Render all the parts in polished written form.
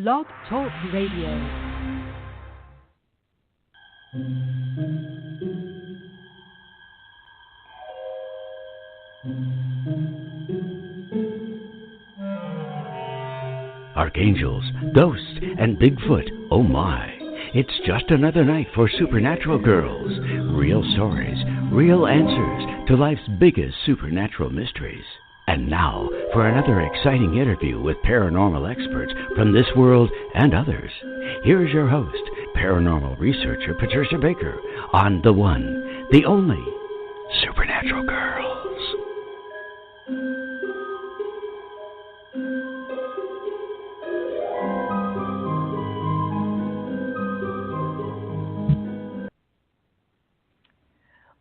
Blog Talk Radio. Archangels, ghosts, and Bigfoot, oh my. It's just another night for Supernatural Girls. Real stories, real answers to life's biggest supernatural mysteries. And now for another exciting interview with paranormal experts from this world and others. Here's your host, paranormal researcher Patricia Baker, on the one, the only Supernatural Girls.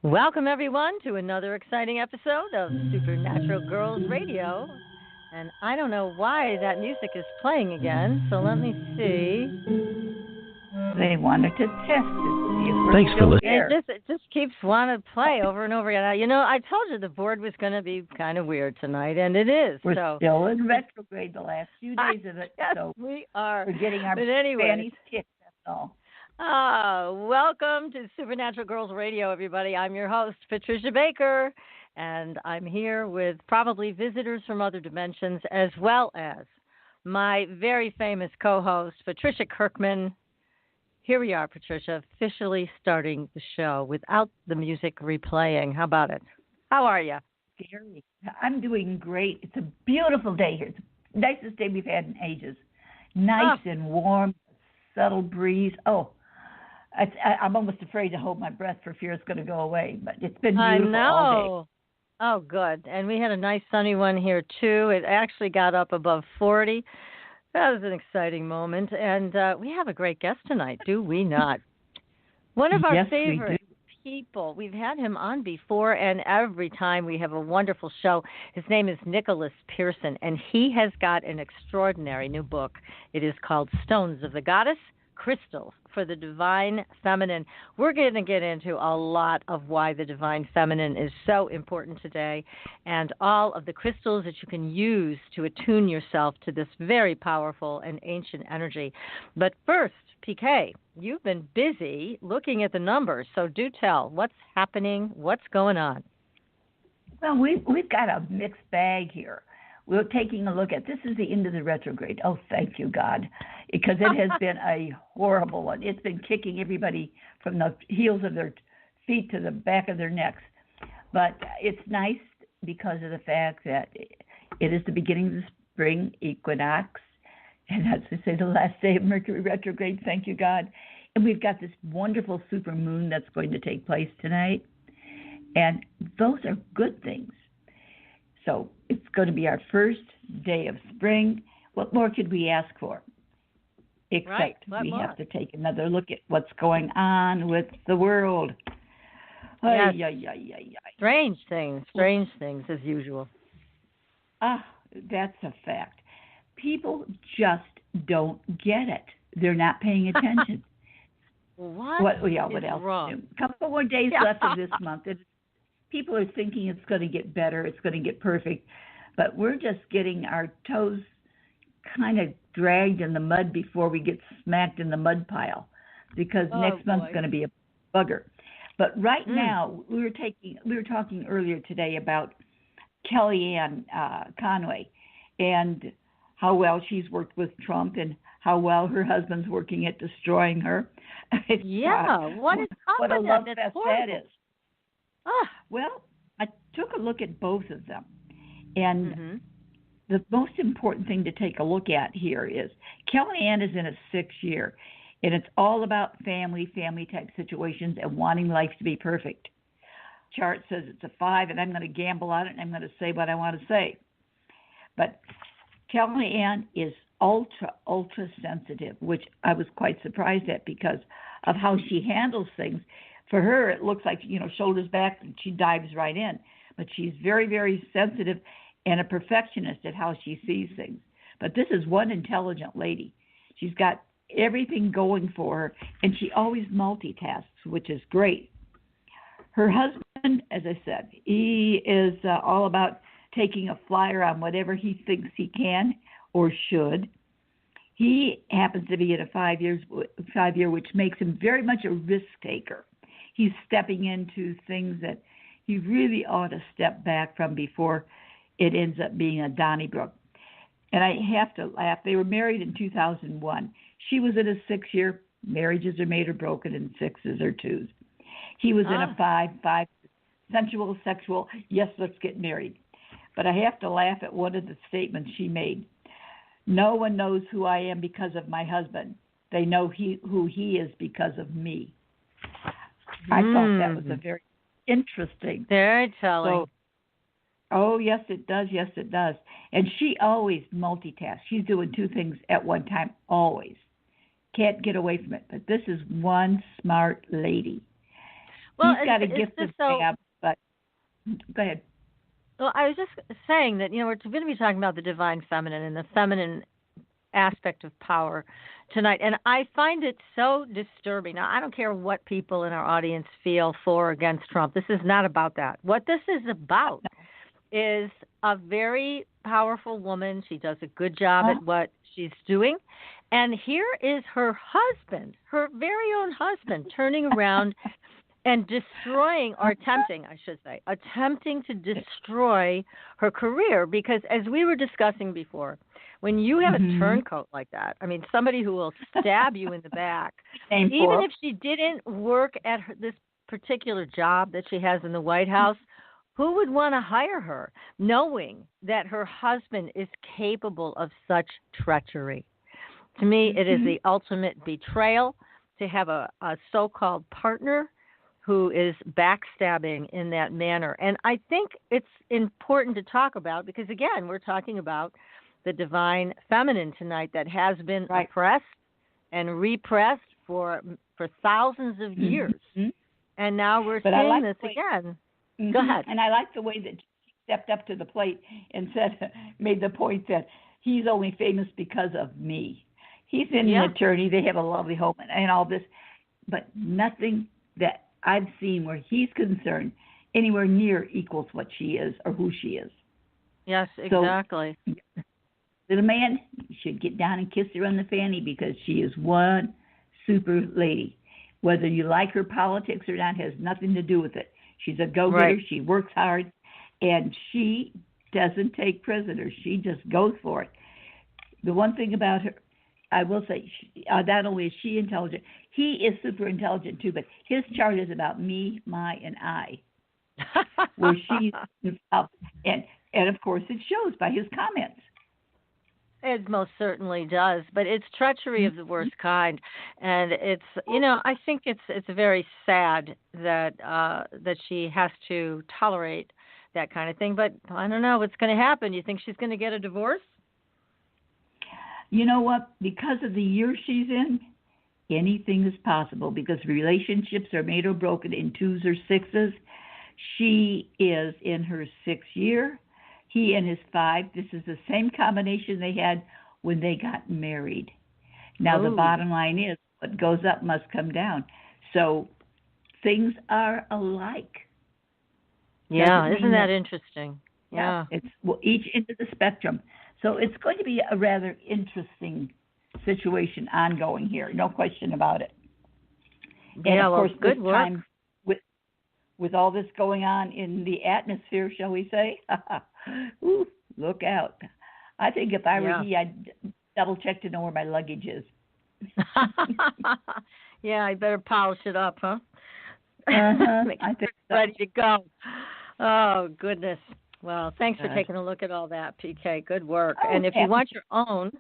Welcome, everyone, to another exciting episode of Supernatural Girls Radio. And I don't know why that music is playing again, so let me see. They wanted to test it. See if we're Thanks for listening. It just keeps wanting to play over and over again. You know, I told you the board was going to be kind of weird tonight, and it is. We're so. Still in retrograde the last few days of it. Yes, so we are. We're getting our fannies kicked, that's all. Welcome to Supernatural Girls Radio, everybody. I'm your host, Patricia Baker, and I'm here with probably visitors from other dimensions, as well as my very famous co-host, Patricia Kirkman. Here we are, Patricia, officially starting the show without the music replaying. How about it? How are you? Scary. I'm doing great. It's a beautiful day here. It's the nicest day we've had in ages. Nice and warm, subtle breeze. I'm almost afraid to hold my breath for fear it's going to go away, but it's been beautiful all day. Oh, good. And we had a nice sunny one here, too. It actually got up above 40. That was an exciting moment. And we have a great guest tonight, do we not? One of our favorite people. We've had him on before, and every time we have a wonderful show. His name is Nicholas Pearson, and he has got an extraordinary new book. It is called Stones of the Goddess, Crystals for the Divine Feminine. We're going to get into a lot of why the Divine Feminine is so important today, and all of the crystals that you can use to attune yourself to this very powerful and ancient energy. But first, PK, you've been busy looking at the numbers, so do tell. What's happening? What's going on? Well, we've got a mixed bag here. We're taking a look at, this is the end of the retrograde. Oh, thank you, God, because it has been a horrible one. It's been kicking everybody from the heels of their feet to the back of their necks. But it's nice because of the fact that it is the beginning of the spring equinox, and that's to say the last day of Mercury retrograde, thank you, God. And we've got this wonderful super moon that's going to take place tonight, and those are good things. So it's going to be our first day of spring. What more could we ask for? Except we have to take another look at what's going on with the world. Yes. Strange things as usual. That's a fact. People just don't get it. They're not paying attention. What else? Wrong? A couple more days left of this month. People are thinking it's going to get better, it's going to get perfect, but we're just getting our toes kind of dragged in the mud before we get smacked in the mud pile, because next month's going to be a bugger. But right now, we were talking earlier today about Kellyanne Conway and how well she's worked with Trump and how well her husband's working at destroying her. What a love fest that is. Well, I took a look at both of them, and the most important thing to take a look at here is Kellyanne is in a 6th year, and it's all about family-type situations and wanting life to be perfect. Chart says it's a 5, and I'm going to gamble on it, and I'm going to say what I want to say. But Kellyanne is ultra sensitive, which I was quite surprised at because of how she handles things. For her, it looks like, shoulders back, and she dives right in. But she's very, very sensitive and a perfectionist at how she sees things. But this is one intelligent lady. She's got everything going for her, and she always multitasks, which is great. Her husband, as I said, he is all about taking a flyer on whatever he thinks he can or should. He happens to be in a 5-year, which makes him very much a risk taker. He's stepping into things that he really ought to step back from before it ends up being a Donnybrook. And I have to laugh. They were married in 2001. She was in a 6-year. Marriages are made or broken in 6s or 2s. He was in a 5, sensual, sexual, yes, let's get married. But I have to laugh at one of the statements she made. No one knows who I am because of my husband. They know who he is because of me. I thought that was a very interesting. Very telling. So, oh, yes, it does. Yes, it does. And she always multitasks. She's doing 2 things at one time, always. Can't get away from it. But this is one smart lady. Well, he's got a gift of gab, but go ahead. Well, I was just saying that, we're going to be talking about the divine feminine and the feminine aspect of power tonight. And I find it so disturbing. Now, I don't care what people in our audience feel for or against Trump. This is not about that. What this is about is a very powerful woman. She does a good job at what she's doing. And here is her husband, her very own husband, turning around and destroying, or attempting to destroy her career. Because as we were discussing before, when you have a turncoat like that, I mean, somebody who will stab you in the back, even if she didn't work at this particular job that she has in the White House, who would want to hire her, knowing that her husband is capable of such treachery? To me, it is the ultimate betrayal to have a so-called partner who is backstabbing in that manner. And I think it's important to talk about because, again, we're talking about the divine feminine tonight that has been oppressed and repressed for thousands of years. And now we're seeing this again. Go ahead. And I like the way that she stepped up to the plate and made the point that he's only famous because of me. He's an attorney. They have a lovely home and all this, but nothing that I've seen where he's concerned anywhere near equals what she is or who she is. Yes, exactly. So, little man, you should get down and kiss her on the fanny because she is one super lady. Whether you like her politics or not has nothing to do with it. She's a go-getter. Right. She works hard, and she doesn't take prisoners. She just goes for it. The one thing about her, I will say, not only is she intelligent, he is super intelligent too, but his chart is about me, my, and I, where she's up. And of course, it shows by his comments. It most certainly does, but it's treachery of the worst kind, and it's I think it's very sad that she has to tolerate that kind of thing. But I don't know what's going to happen. You think she's going to get a divorce? You know what? Because of the year she's in, anything is possible. Because relationships are made or broken in 2s or 6s. She is in her 6th year. He in his 5. This is the same combination they had when they got married. Now, the bottom line is what goes up must come down. So things are alike. Yeah, isn't that interesting? Yeah. It's each end of the spectrum. So it's going to be a rather interesting situation ongoing here. No question about it. And of course, good this time with all this going on in the atmosphere, shall we say? Ooh, look out. I think if I were he, I'd double check to know where my luggage is. Yeah, I better polish it up, huh? I think so. Ready to go. Oh, goodness. Well, thanks for taking a look at all that, PK. Good work. And if you want your own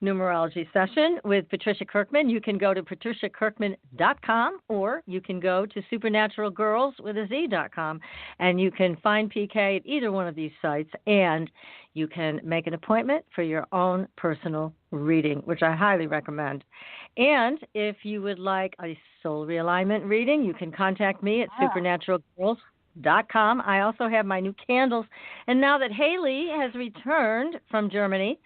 numerology session with Patricia Kirkman, you can go to patriciakirkman.com or you can go to supernaturalgirls.com and you can find PK at either one of these sites and you can make an appointment for your own personal reading, which I highly recommend. And if you would like a soul realignment reading, you can contact me at supernaturalgirls.com. I also have my new candles. And now that Haley has returned from Germany,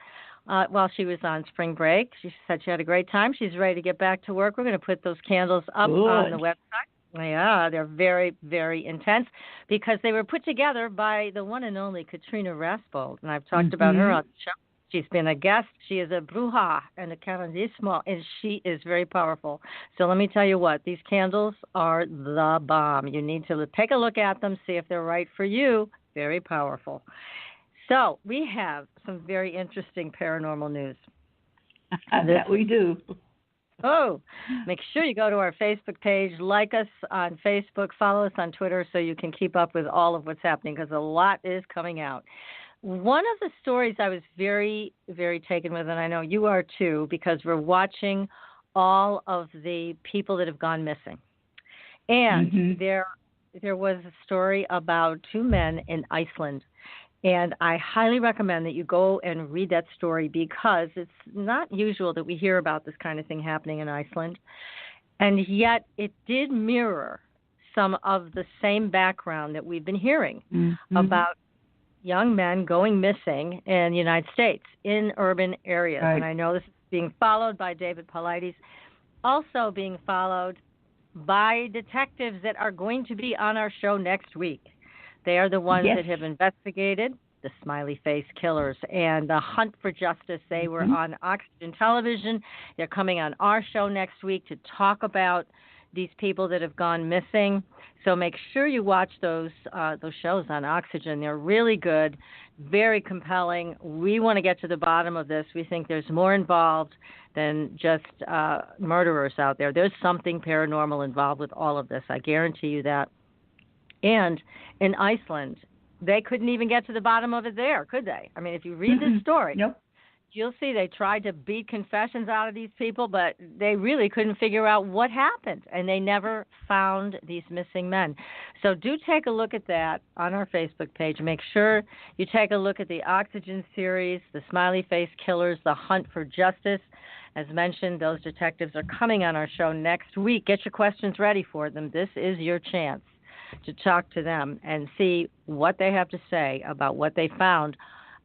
while she was on spring break, she said she had a great time. She's ready to get back to work. We're going to put those candles up on the website. Yeah, they're very, very intense because they were put together by the one and only Katrina Raspold. And I've talked about her on the show. She's been a guest. She is a bruja and a canadismo, and she is very powerful. So let me tell you what, these candles are the bomb. You need to take a look at them, see if they're right for you. Very powerful. So we have some very interesting paranormal news. That we do. Oh, make sure you go to our Facebook page, like us on Facebook, follow us on Twitter so you can keep up with all of what's happening because a lot is coming out. One of the stories I was very, very taken with, and I know you are too, because we're watching all of the people that have gone missing. And there was a story about two men in Iceland. And I highly recommend that you go and read that story because it's not usual that we hear about this kind of thing happening in Iceland. And yet it did mirror some of the same background that we've been hearing about young men going missing in the United States in urban areas. Right. And I know this is being followed by David Paulides, also being followed by detectives that are going to be on our show next week. They are the ones that have investigated the smiley face killers and the hunt for justice. They were on Oxygen Television. They're coming on our show next week to talk about these people that have gone missing. So make sure you watch those shows on Oxygen. They're really good, very compelling. We want to get to the bottom of this. We think there's more involved than just murderers out there. There's something paranormal involved with all of this. I guarantee you that. And in Iceland, they couldn't even get to the bottom of it there, could they? I mean, if you read this story, you'll see they tried to beat confessions out of these people, but they really couldn't figure out what happened, and they never found these missing men. So do take a look at that on our Facebook page. Make sure you take a look at the Oxygen series, the Smiley Face Killers, the Hunt for Justice. As mentioned, those detectives are coming on our show next week. Get your questions ready for them. This is your chance to talk to them and see what they have to say about what they found.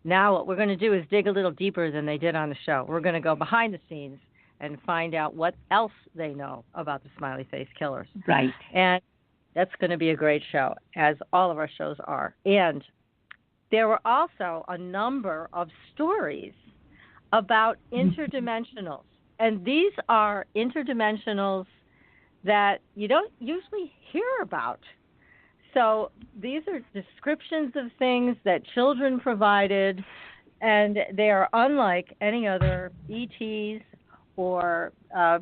Now what we're going to do is dig a little deeper than they did on the show. We're going to go behind the scenes and find out what else they know about the Smiley Face Killers. Right. And that's going to be a great show, as all of our shows are. And there were also a number of stories about interdimensionals. And these are interdimensionals that you don't usually hear about. So these are descriptions of things that children provided, and they are unlike any other ETs or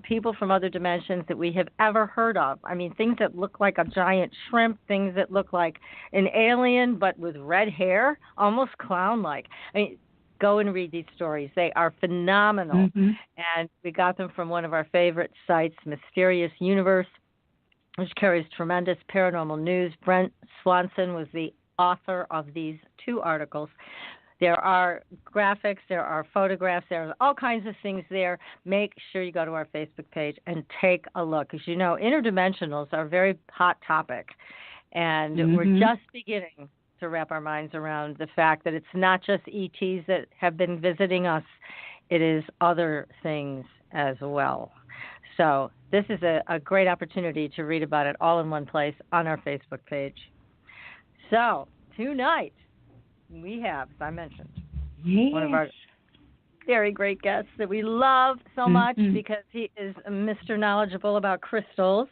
people from other dimensions that we have ever heard of. I mean, things that look like a giant shrimp, things that look like an alien but with red hair, almost clown-like. I mean, go and read these stories. They are phenomenal. And we got them from one of our favorite sites, Mysterious Universe, which carries tremendous paranormal news. Brent Swanson was the author of these two articles. There are graphics, there are photographs, there are all kinds of things there. Make sure you go to our Facebook page and take a look. As you know, interdimensionals are a very hot topic, and we're just beginning to wrap our minds around the fact that it's not just ETs that have been visiting us, it is other things as well. So this is a great opportunity to read about it all in one place on our Facebook page. So tonight we have, as I mentioned, one of our very great guests that we love so much because he is Mr. Knowledgeable about crystals,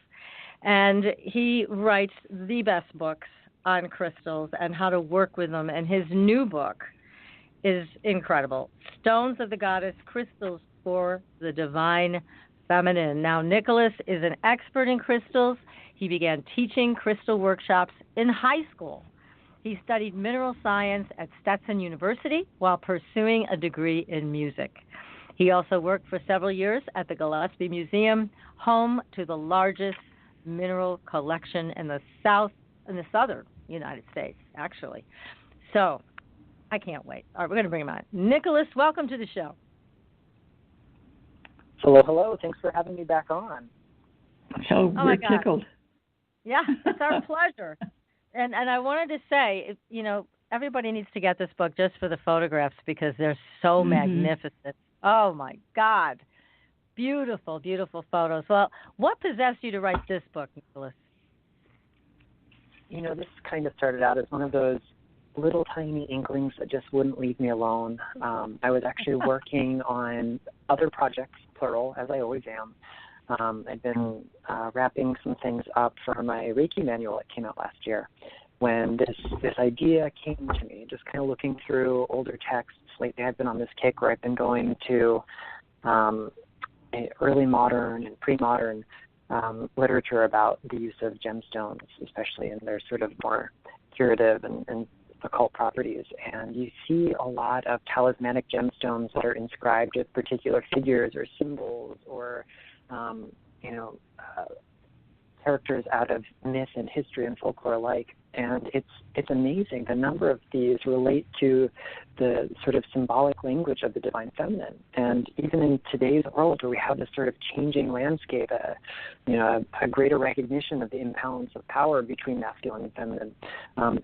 and he writes the best books on crystals and how to work with them. And his new book is incredible, Stones of the Goddess, Crystals for the Divine Feminine. Now, Nicholas is an expert in crystals. He began teaching crystal workshops in high school. He studied mineral science at Stetson University while pursuing a degree in music. He also worked for several years at the Gillespie Museum, home to the largest mineral collection in the southern United States, actually. So, I can't wait. All right, we're going to bring him on. Nicholas, welcome to the show. Hello. Thanks for having me back on. So we're tickled. Yeah, it's our pleasure. And I wanted to say, everybody needs to get this book just for the photographs because they're so magnificent. Oh, my God. Beautiful, beautiful photos. Well, what possessed you to write this book, Nicholas? This kind of started out as one of those little tiny inklings that just wouldn't leave me alone. I was actually working on other projects, plural, as I always am. I'd been wrapping some things up for my Reiki manual that came out last year when this idea came to me, just kind of looking through older texts. Lately I've been on this kick where I've been going to early modern and pre-modern literature about the use of gemstones, especially in their sort of more curative and occult properties. And you see a lot of talismanic gemstones that are inscribed with particular figures or symbols or characters out of myth and history and folklore alike. And it's amazing. The number of these relate to the sort of symbolic language of the divine feminine. And even in today's world where we have this sort of changing landscape, a greater recognition of the imbalance of power between masculine and feminine,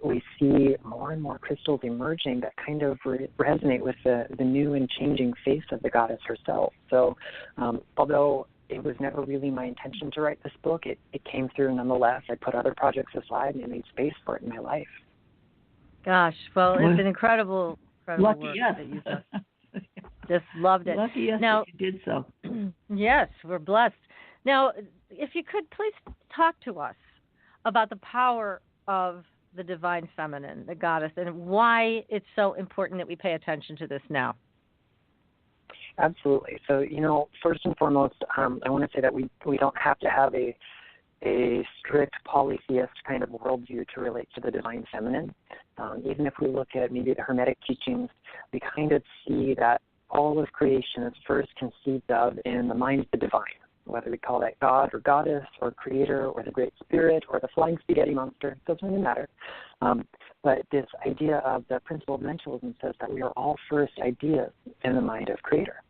we see more and more crystals emerging that kind of resonate with the new and changing face of the goddess herself. So although it was never really my intention to write this book, it came through nonetheless. I put other projects aside and made space for it in my life. Gosh, well, it's an incredible lucky work us. that you've done. Just loved it. Lucky us now, that you did so. Yes, we're blessed. Now, if you could please talk to us about the power of the divine feminine, the goddess, and why it's so important that we pay attention to this now. Absolutely. So, first and foremost, I want to say that we don't have to have a strict polytheist kind of worldview to relate to the divine feminine. Even if we look at maybe the Hermetic teachings, we kind of see that all of creation is first conceived of in the mind of the divine, whether we call that God or goddess or creator or the great spirit or the flying spaghetti monster, it doesn't really matter. But this idea of the principle of mentalism says that we are all first ideas in the mind of creator.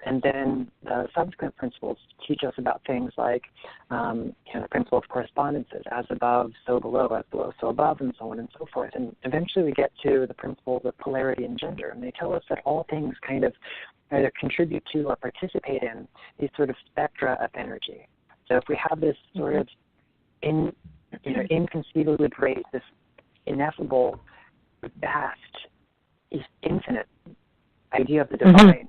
And then the subsequent principles teach us about things like the principle of correspondences, as above, so below, as below, so above, and so on and so forth. And eventually we get to the principles of polarity and gender, and they tell us that all things kind of either contribute to or participate in these sort of spectra of energy. So if we have this sort of inconceivably great, this ineffable, vast, infinite idea of the divine,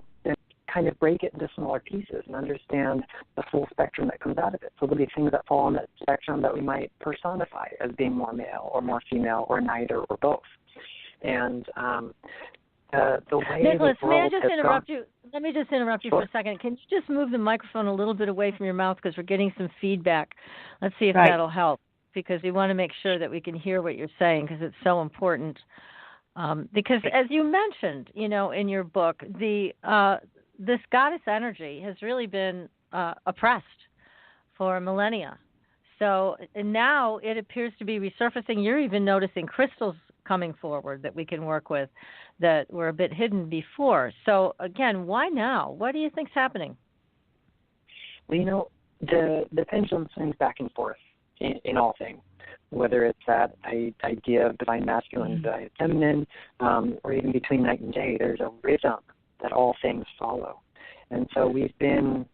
kind of break it into smaller pieces and understand the full spectrum that comes out of it. So there'll be things that fall on that spectrum that we might personify as being more male or more female or neither or both. And the way Nicholas, the may I world just has interrupt gone, you? Let me just interrupt you Sure. for a second. Can you just move the microphone a little bit away from your mouth because we're getting some feedback? Let's see if that'll help, because we want to make sure that we can hear what you're saying because it's so important. Because as you mentioned, in your book, this goddess energy has really been oppressed for millennia. So now it appears to be resurfacing. You're even noticing crystals coming forward that we can work with that were a bit hidden before. So again, why now? What do you think's happening? Well, the pendulum swings back and forth in all things, whether it's that idea of divine masculine, divine feminine, or even between night and day. There's a rhythm that all things follow. And so we've been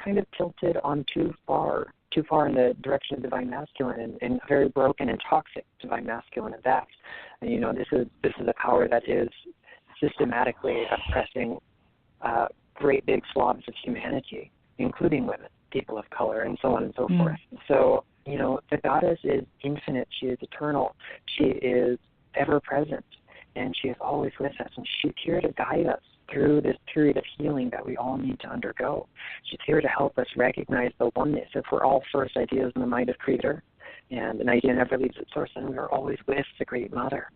kind of tilted on too far in the direction of divine masculine and a very broken and toxic divine masculine at that. And, this is a power that is systematically oppressing great big slobs of humanity, including women, people of color, and so on and so forth. So, the goddess is infinite. She is eternal. She is ever present, and she is always with us, and she's here to guide us through this period of healing that we all need to undergo. She's here to help us recognize the oneness. If we're all first ideas in the mind of Creator, and an idea never leaves its source, and we're always with the Great Mother.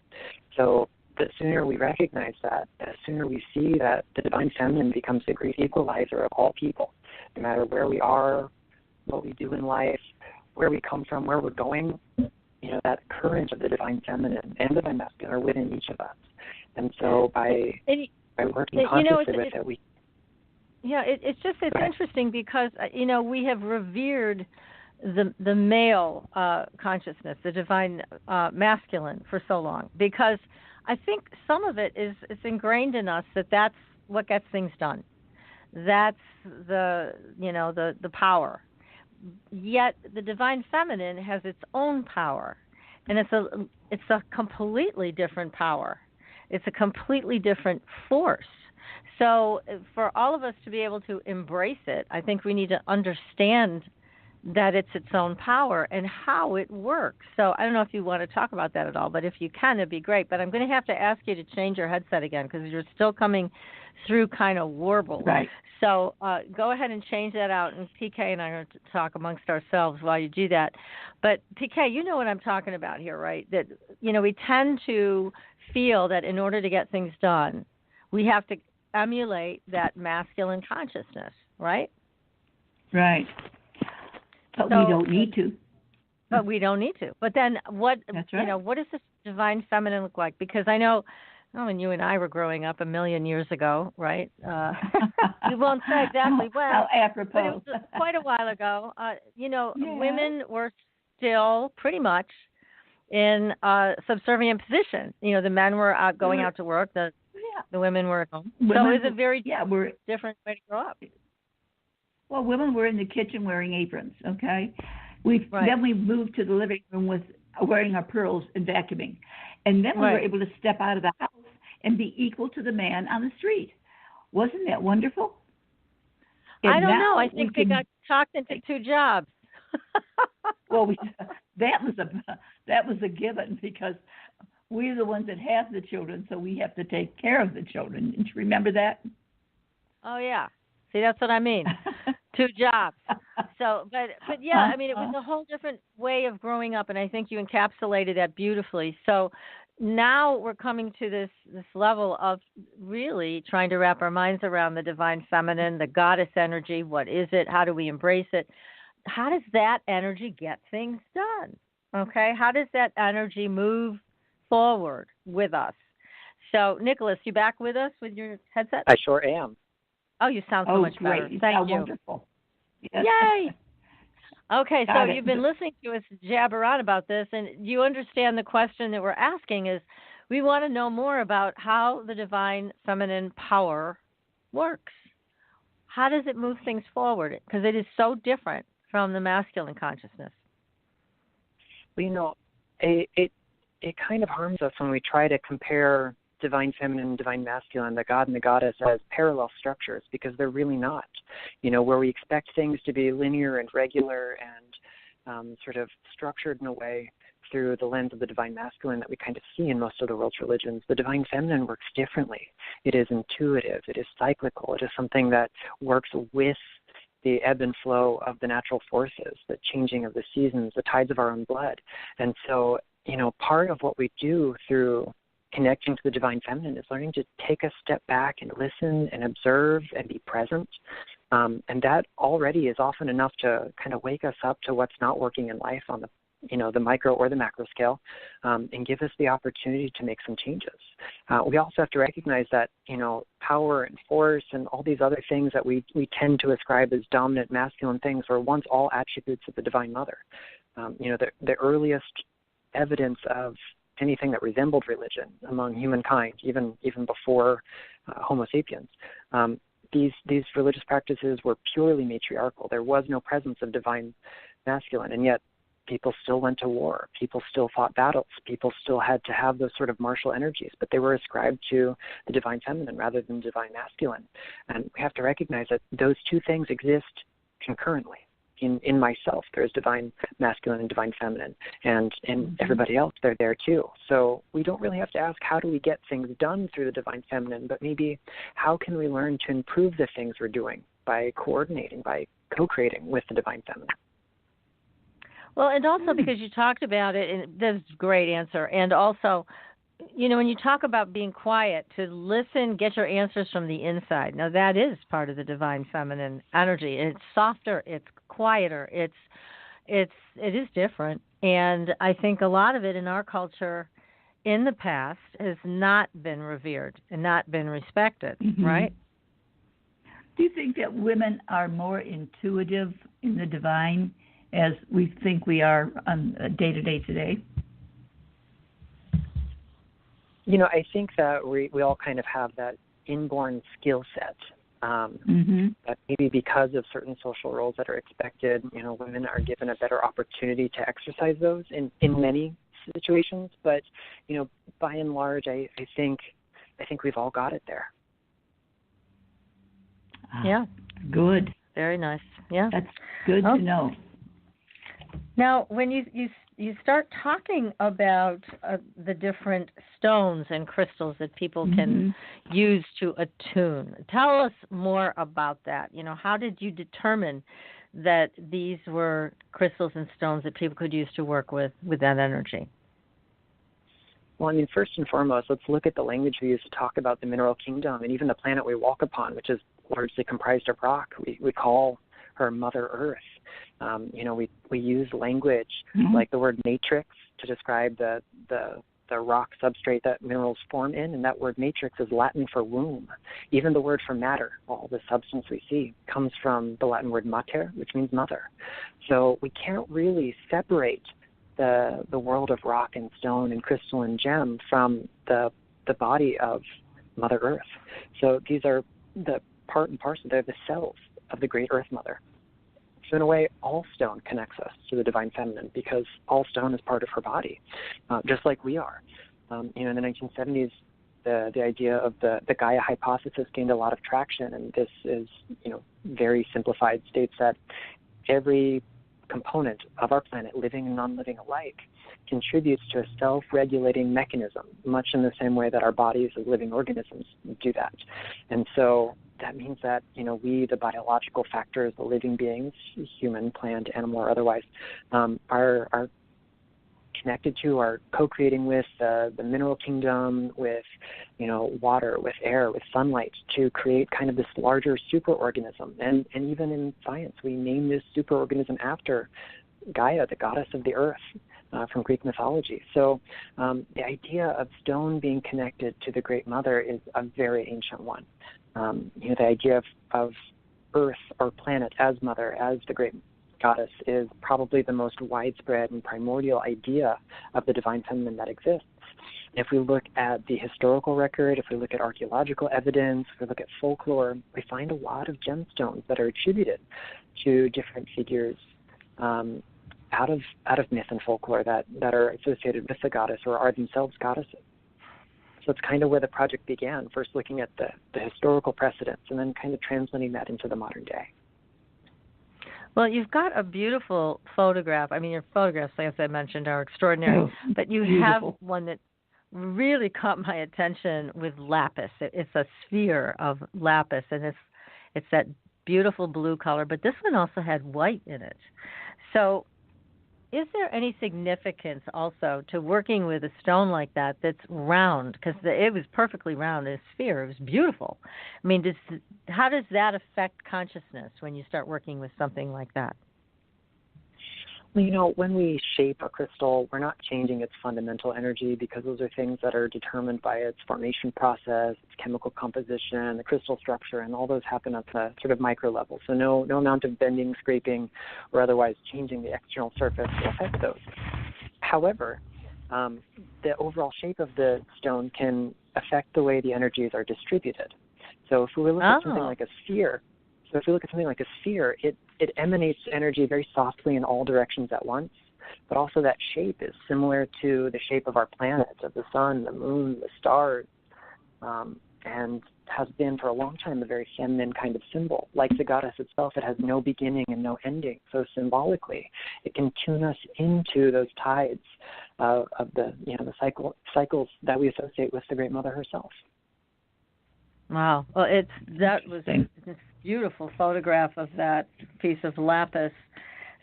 So the sooner we recognize that, the sooner we see that the divine feminine becomes the great equalizer of all people, no matter where we are, what we do in life, where we come from, where we're going. That current of the divine feminine and divine masculine are within each of us. And so by working consciously with it, we... Yeah, it's interesting because, we have revered the male consciousness, the divine masculine for so long, because I think some of it is ingrained in us that's what gets things done. That's the power. Yet the divine feminine has its own power. and it's a completely different power. It's a completely different force. So for all of us to be able to embrace it, I think we need to understand that it's its own power and how it works. So I don't know if you want to talk about that at all, but if you can, it'd be great. But I'm going to have to ask you to change your headset again because you're still coming through kind of warbled. Right. So go ahead and change that out, and PK and I are going to talk amongst ourselves while you do that. But PK, you know what I'm talking about here, right? That, we tend to feel that in order to get things done, we have to emulate that masculine consciousness, right? Right. But we don't need to. But we don't need to. But then what, That's right. What does this divine feminine look like? Because I know when you and I were growing up a million years ago, right? We won't say exactly when. How apropos. But it was quite a while ago. Women were still pretty much in a subservient position. The men were out going out to work. The women were at home. So it was a very different way to grow up. Well, women were in the kitchen wearing aprons, okay? Then we moved to the living room with wearing our pearls and vacuuming. And then we were able to step out of the house and be equal to the man on the street. Wasn't that wonderful? And I don't know. I think they got talked into two jobs. Well, that was a given because we're the ones that have the children, so we have to take care of the children. Did you remember that? Oh, yeah. See, that's what I mean. Two jobs. So, but yeah, I mean, it was a whole different way of growing up, and I think you encapsulated that beautifully. So now we're coming to this level of really trying to wrap our minds around the divine feminine, the goddess energy. What is it? How do we embrace it? How does that energy get things done? Okay? How does that energy move forward with us? So, Nicholas, you back with us with your headset? I sure am. Oh, you sound so much better. Great. Thank you. Wonderful. Yes. Yay! Okay, so you've been listening to us jabber on about this, and you understand the question that we're asking is we want to know more about how the divine feminine power works. How does it move things forward? Because it is so different from the masculine consciousness. Well, it kind of harms us when we try to compare divine feminine and divine masculine, the god and the goddess, as parallel structures, because they're really not. Where we expect things to be linear and regular and sort of structured in a way through the lens of the divine masculine that we kind of see in most of the world's religions, the divine feminine works differently. It is intuitive. It is cyclical. It is something that works with the ebb and flow of the natural forces, the changing of the seasons, the tides of our own blood. And so, part of what we do through connecting to the divine feminine is learning to take a step back and listen and observe and be present. And that already is often enough to kind of wake us up to what's not working in life on the micro or the macro scale, and give us the opportunity to make some changes. We also have to recognize that, power and force and all these other things that we tend to ascribe as dominant masculine things were once all attributes of the Divine Mother. The earliest evidence of anything that resembled religion among humankind, even before Homo sapiens. These religious practices were purely matriarchal. There was no presence of divine masculine, and yet people still went to war. People still fought battles. People still had to have those sort of martial energies, but they were ascribed to the divine feminine rather than divine masculine. And we have to recognize that those two things exist concurrently. In myself, there's divine masculine and divine feminine, and in everybody else, they're there too. So we don't really have to ask how do we get things done through the divine feminine, but maybe how can we learn to improve the things we're doing by coordinating, by co-creating with the divine feminine. Well, and also because you talked about it, and that's a great answer, and also, when you talk about being quiet, to listen, get your answers from the inside. Now, that is part of the divine feminine energy. It's softer, it's quieter, it is different. And I think a lot of it in our culture in the past has not been revered and not been respected, right? Do you think that women are more intuitive in the divine as we think we are on day-to-day today? I think that we all kind of have that inborn skill set. That maybe because of certain social roles that are expected, women are given a better opportunity to exercise those in many situations, but by and large, I think we've all got it there. Yeah. Good. Very nice. Yeah. That's good to know. Now, when you start talking about the different stones and crystals that people can use to attune, tell us more about that. How did you determine that these were crystals and stones that people could use to work with that energy? Well, first and foremost, let's look at the language we use to talk about the mineral kingdom and even the planet we walk upon, which is largely comprised of rock. We call her Mother Earth. We use language like the word matrix to describe the rock substrate that minerals form in, and that word matrix is Latin for womb. Even the word for matter, all the substance we see, comes from the Latin word mater, which means mother. So we can't really separate the world of rock and stone and crystal and gem from the body of Mother Earth. So these are the part and parcel. They're the cells of the great Earth Mother. So in a way, all stone connects us to the divine feminine because all stone is part of her body, just like we are. In the 1970s, the idea of the Gaia hypothesis gained a lot of traction, and this is, very simplified, states that every component of our planet, living and non-living alike, contributes to a self-regulating mechanism, much in the same way that our bodies as living organisms do that. And so that means that, we, the biological factors, the living beings, human, plant, animal, or otherwise, are connected to, are co-creating with the mineral kingdom, with, water, with air, with sunlight, to create kind of this larger superorganism. And even in science, we name this superorganism after Gaia, the goddess of the earth, from Greek mythology. So the idea of stone being connected to the Great Mother is a very ancient one. The idea of Earth or planet as mother, as the great goddess, is probably the most widespread and primordial idea of the divine feminine that exists. If we look at the historical record, if we look at archaeological evidence, if we look at folklore, we find a lot of gemstones that are attributed to different figures out of myth and folklore that are associated with the goddess or are themselves goddesses. So it's kind of where the project began, first looking at the historical precedents and then kind of translating that into the modern day. Well, you've got a beautiful photograph. Your photographs, as I mentioned, are extraordinary. But you have one that really caught my attention with lapis. It's a sphere of lapis, and it's that beautiful blue color. But this one also had white in it. So is there any significance also to working with a stone like that that's round? Because it was perfectly round, a sphere. It was beautiful. How does that affect consciousness when you start working with something like that? Well, when we shape a crystal, we're not changing its fundamental energy because those are things that are determined by its formation process, its chemical composition, the crystal structure, and all those happen at the sort of micro level. So no amount of bending, scraping, or otherwise changing the external surface will affect those. However, the overall shape of the stone can affect the way the energies are distributed. So if we look at something like a sphere, it emanates energy very softly in all directions at once, but also that shape is similar to the shape of our planets, of the sun, the moon, the stars, and has been for a long time a very feminine kind of symbol. Like the goddess itself, it has no beginning and no ending. So symbolically, it can tune us into those tides of the cycles that we associate with the Great Mother herself. Wow. Well, that was this beautiful photograph of that piece of lapis.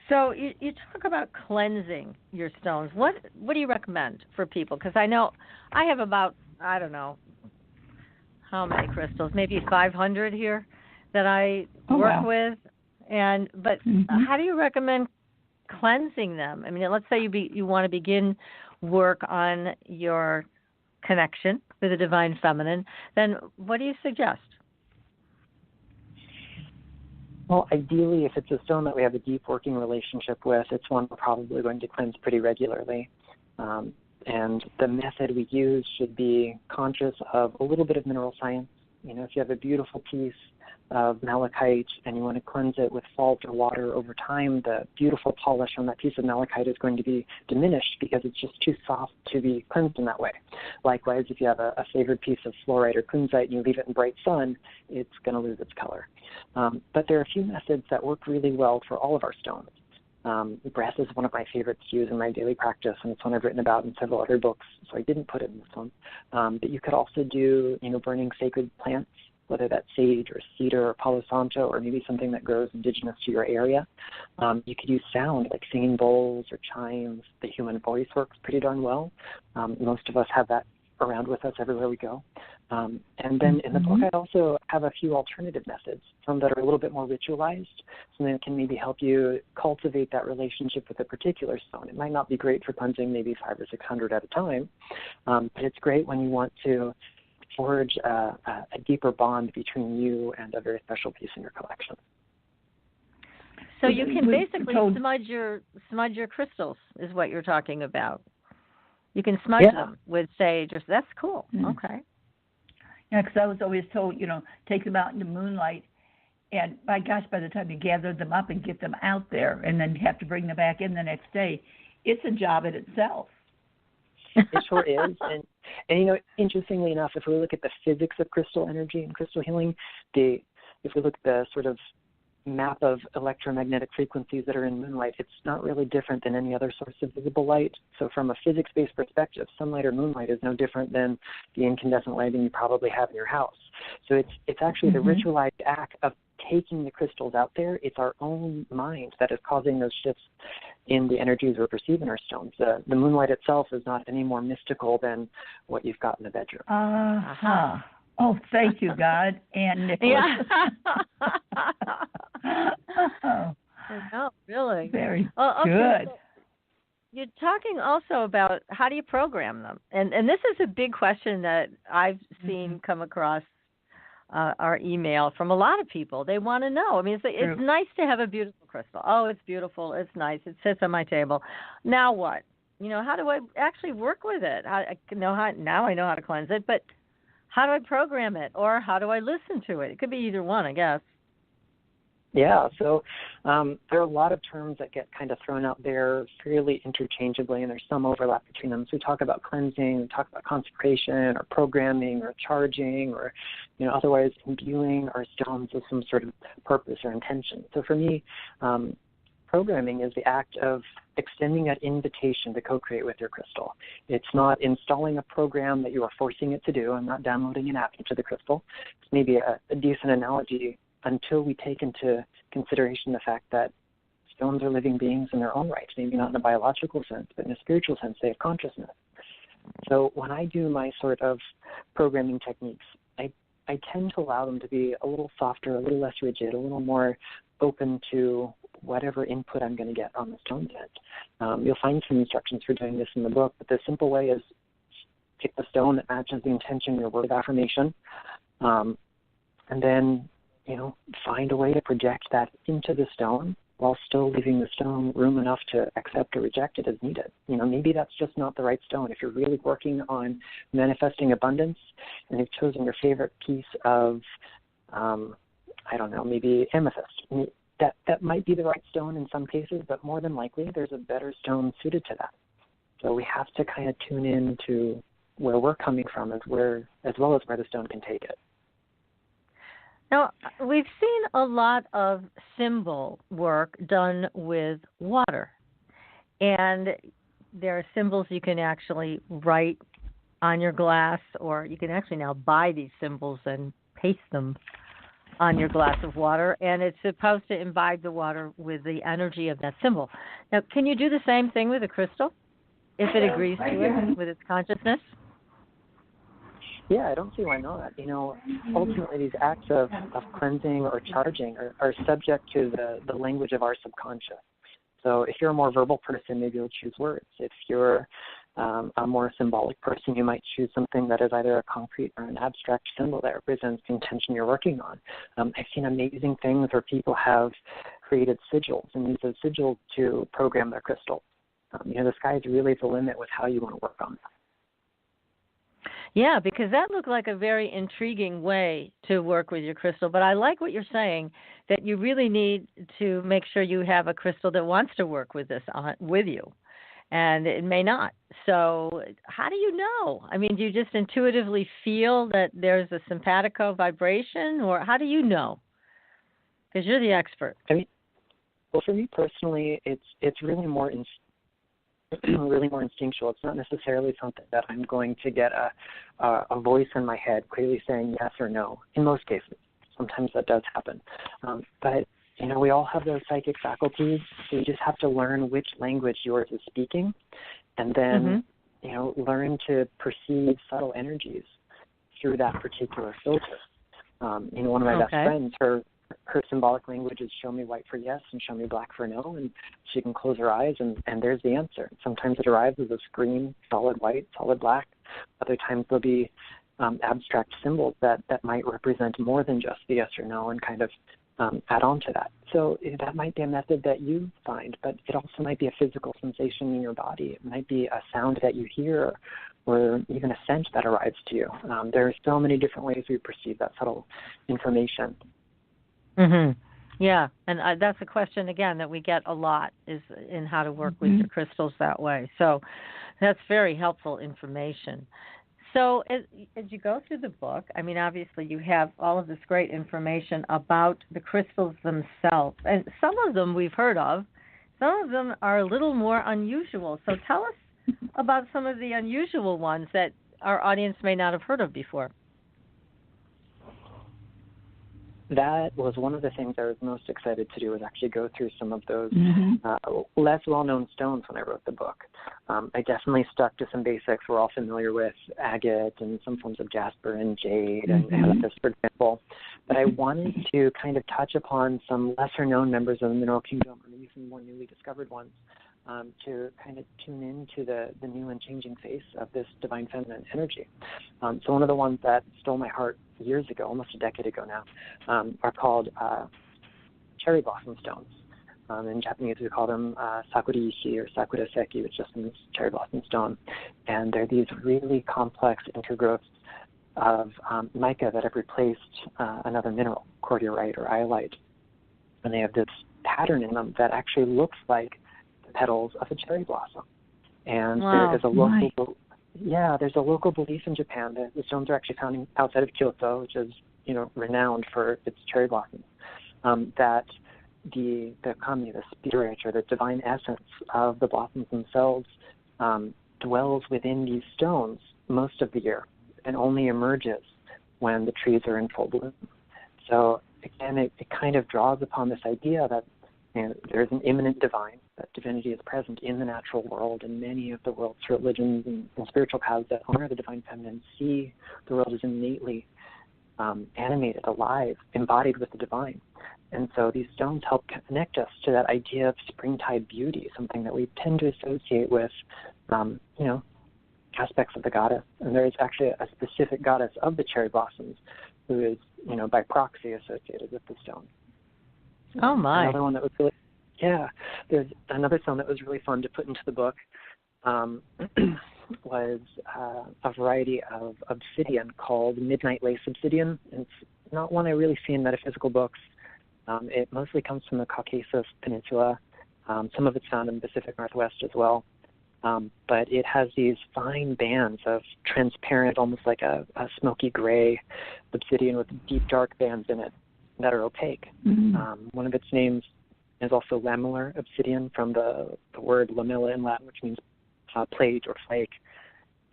So you talk about cleansing your stones. What do you recommend for people? Because I know I have about, I don't know, how many crystals, maybe 500 here that I work with. But how do you recommend cleansing them? Let's say you want to begin work on your connection with the divine feminine, then what do you suggest? Well, ideally, if it's a stone that we have a deep working relationship with, it's one we're probably going to cleanse pretty regularly. And the method we use should be conscious of a little bit of mineral science, If you have a beautiful piece of malachite and you want to cleanse it with salt or water over time, the beautiful polish on that piece of malachite is going to be diminished because it's just too soft to be cleansed in that way. Likewise, if you have a favored piece of fluorite or kunzite and you leave it in bright sun, it's going to lose its color. But there are a few methods that work really well for all of our stones. Brass is one of my favorites to use in my daily practice, and it's one I've written about in several other books, so I didn't put it in this one. But you could also do, burning sacred plants, whether that's sage or cedar or palo santo or maybe something that grows indigenous to your area. You could use sound like singing bowls or chimes. The human voice works pretty darn well. Most of us have that around with us everywhere we go. And then in the book, I also have a few alternative methods, some that are a little bit more ritualized, something that can maybe help you cultivate that relationship with a particular stone. It might not be great for cleansing maybe 500 or 600 at a time, but it's great when you want to forge a deeper bond between you and a very special piece in your collection. So you can basically smudge your crystals, is what you're talking about. You can smudge them with sage. That's cool. Okay. Yeah, because I was always told, take them out in the moonlight, and by the time you gather them up and get them out there, and then have to bring them back in the next day, it's a job in itself. It sure is. And interestingly enough, if we look at the physics of crystal energy and crystal healing, if we look at the sort of map of electromagnetic frequencies that are in moonlight, it's not really different than any other source of visible light. So from a physics-based perspective, sunlight or moonlight is no different than the incandescent lighting you probably have in your house. So it's actually the ritualized act of taking the crystals out there. It's our own mind that is causing those shifts in the energies we're perceiving our stones. The moonlight itself is not any more mystical than what you've got in the bedroom. Uh-huh. Oh, thank you, God and Nicholas. No, really. Very okay, good. So you're talking also about how do you program them? And this is a big question that I've seen come across our email from a lot of people. They want to know. I mean, it's nice to have a beautiful crystal. Oh, it's beautiful. It's nice. It sits on my table. Now what? How do I actually work with it? Now I know how to cleanse it, but how do I program it, or how do I listen to it? It could be either one, I guess. Yeah, so there are a lot of terms that get kind of thrown out there fairly interchangeably, and there's some overlap between them. So we talk about cleansing, we talk about consecration, or programming, or charging, or otherwise imbuing our stones with some sort of purpose or intention. So for me, programming is the act of extending that invitation to co-create with your crystal. It's not installing a program that you are forcing it to do. I'm not downloading an app into the crystal. It's maybe a decent analogy until we take into consideration the fact that stones are living beings in their own right, maybe not in a biological sense, but in a spiritual sense, they have consciousness. So when I do my sort of programming techniques, I tend to allow them to be a little softer, a little less rigid, a little more open to whatever input I'm going to get on the stone's end. You'll find some instructions for doing this in the book, but the simple way is pick the stone that matches the intention, your word of affirmation, and then, find a way to project that into the stone while still leaving the stone room enough to accept or reject it as needed. Maybe that's just not the right stone. If you're really working on manifesting abundance and you've chosen your favorite piece of, maybe amethyst, that might be the right stone in some cases, but more than likely there's a better stone suited to that. So we have to kind of tune in to where we're coming from as well as where the stone can take it. Now, we've seen a lot of symbol work done with water, and there are symbols you can actually write on your glass, or you can actually now buy these symbols and paste them on your glass of water, and it's supposed to imbibe the water with the energy of that symbol. Now, can you do the same thing with a crystal if it agrees to it with its consciousness? Yeah, I don't see why not. Ultimately these acts of cleansing or charging are subject to the language of our subconscious. So if you're a more verbal person, maybe you'll choose words. If you're a more symbolic person, you might choose something that is either a concrete or an abstract symbol that represents the intention you're working on. I've seen amazing things where people have created sigils and use those sigils to program their crystal. The sky is really the limit with how you want to work on that. Yeah, because that looked like a very intriguing way to work with your crystal. But I like what you're saying, that you really need to make sure you have a crystal that wants to work with this with you, and it may not. So how do you know? I mean, do you just intuitively feel that there's a simpatico vibration, or how do you know? Because you're the expert. I mean, well, for me personally, it's really more really more instinctual. It's not necessarily something that I'm going to get a voice in my head clearly saying yes or no. In most cases, sometimes that does happen. But we all have those psychic faculties, so you just have to learn which language yours is speaking, and then learn to perceive subtle energies through that particular filter. One of my best friends, her symbolic language is show me white for yes and show me black for no, and she can close her eyes and there's the answer. Sometimes it arrives as a screen, solid white, solid black. Other times there'll be abstract symbols that might represent more than just the yes or no and kind of add on to that. So that might be a method that you find, but it also might be a physical sensation in your body. It might be a sound that you hear or even a scent that arrives to you. There are so many different ways we perceive that subtle information. Mhm. Yeah, and that's a question again that we get a lot, is in how to work with your crystals that way. So that's very helpful information. So as you go through the book, I mean, obviously you have all of this great information about the crystals themselves, and some of them we've heard of. Some of them are a little more unusual. So tell us about some of the unusual ones that our audience may not have heard of before. That was one of the things I was most excited to do, was actually go through some of those less well-known stones when I wrote the book. I definitely stuck to some basics we're all familiar with, agate and some forms of jasper and jade and amethyst, for example. But I wanted to kind of touch upon some lesser-known members of the mineral kingdom, or maybe some more newly discovered ones, to kind of tune into the new and changing face of this divine feminine energy. So one of the ones that stole my heart years ago, almost a decade ago now, are called cherry blossom stones. In Japanese, we call them sakuriishi or sakuraseki, which just means cherry blossom stone. And they're these really complex intergrowths of mica that have replaced another mineral, cordiorite or iolite. And they have this pattern in them that actually looks like the petals of a cherry blossom. And there is a local there's a local belief in Japan that the stones are actually found outside of Kyoto, which is renowned for its cherry blossoms. That the kami, the spirit or the divine essence of the blossoms themselves, dwells within these stones most of the year and only emerges when the trees are in full bloom. So again, it kind of draws upon this idea that there's an immanent divine, that divinity is present in the natural world, and many of the world's religions and spiritual paths that honor the divine feminine see the world as innately animated, alive, embodied with the divine. And so these stones help connect us to that idea of springtide beauty, something that we tend to associate with, aspects of the goddess. And there is actually a specific goddess of the cherry blossoms who is, by proxy associated with the stone. Oh, my. Another one that was really, there's another stone that was really fun to put into the book was a variety of obsidian called midnight lace obsidian. It's not one I really see in metaphysical books. It mostly comes from the Caucasus Peninsula. Some of it's found in the Pacific Northwest as well. But it has these fine bands of transparent, almost like a smoky gray obsidian with deep dark bands in it that are opaque. One of its names is also lamellar obsidian, from the word lamella in Latin, which means plate or flake.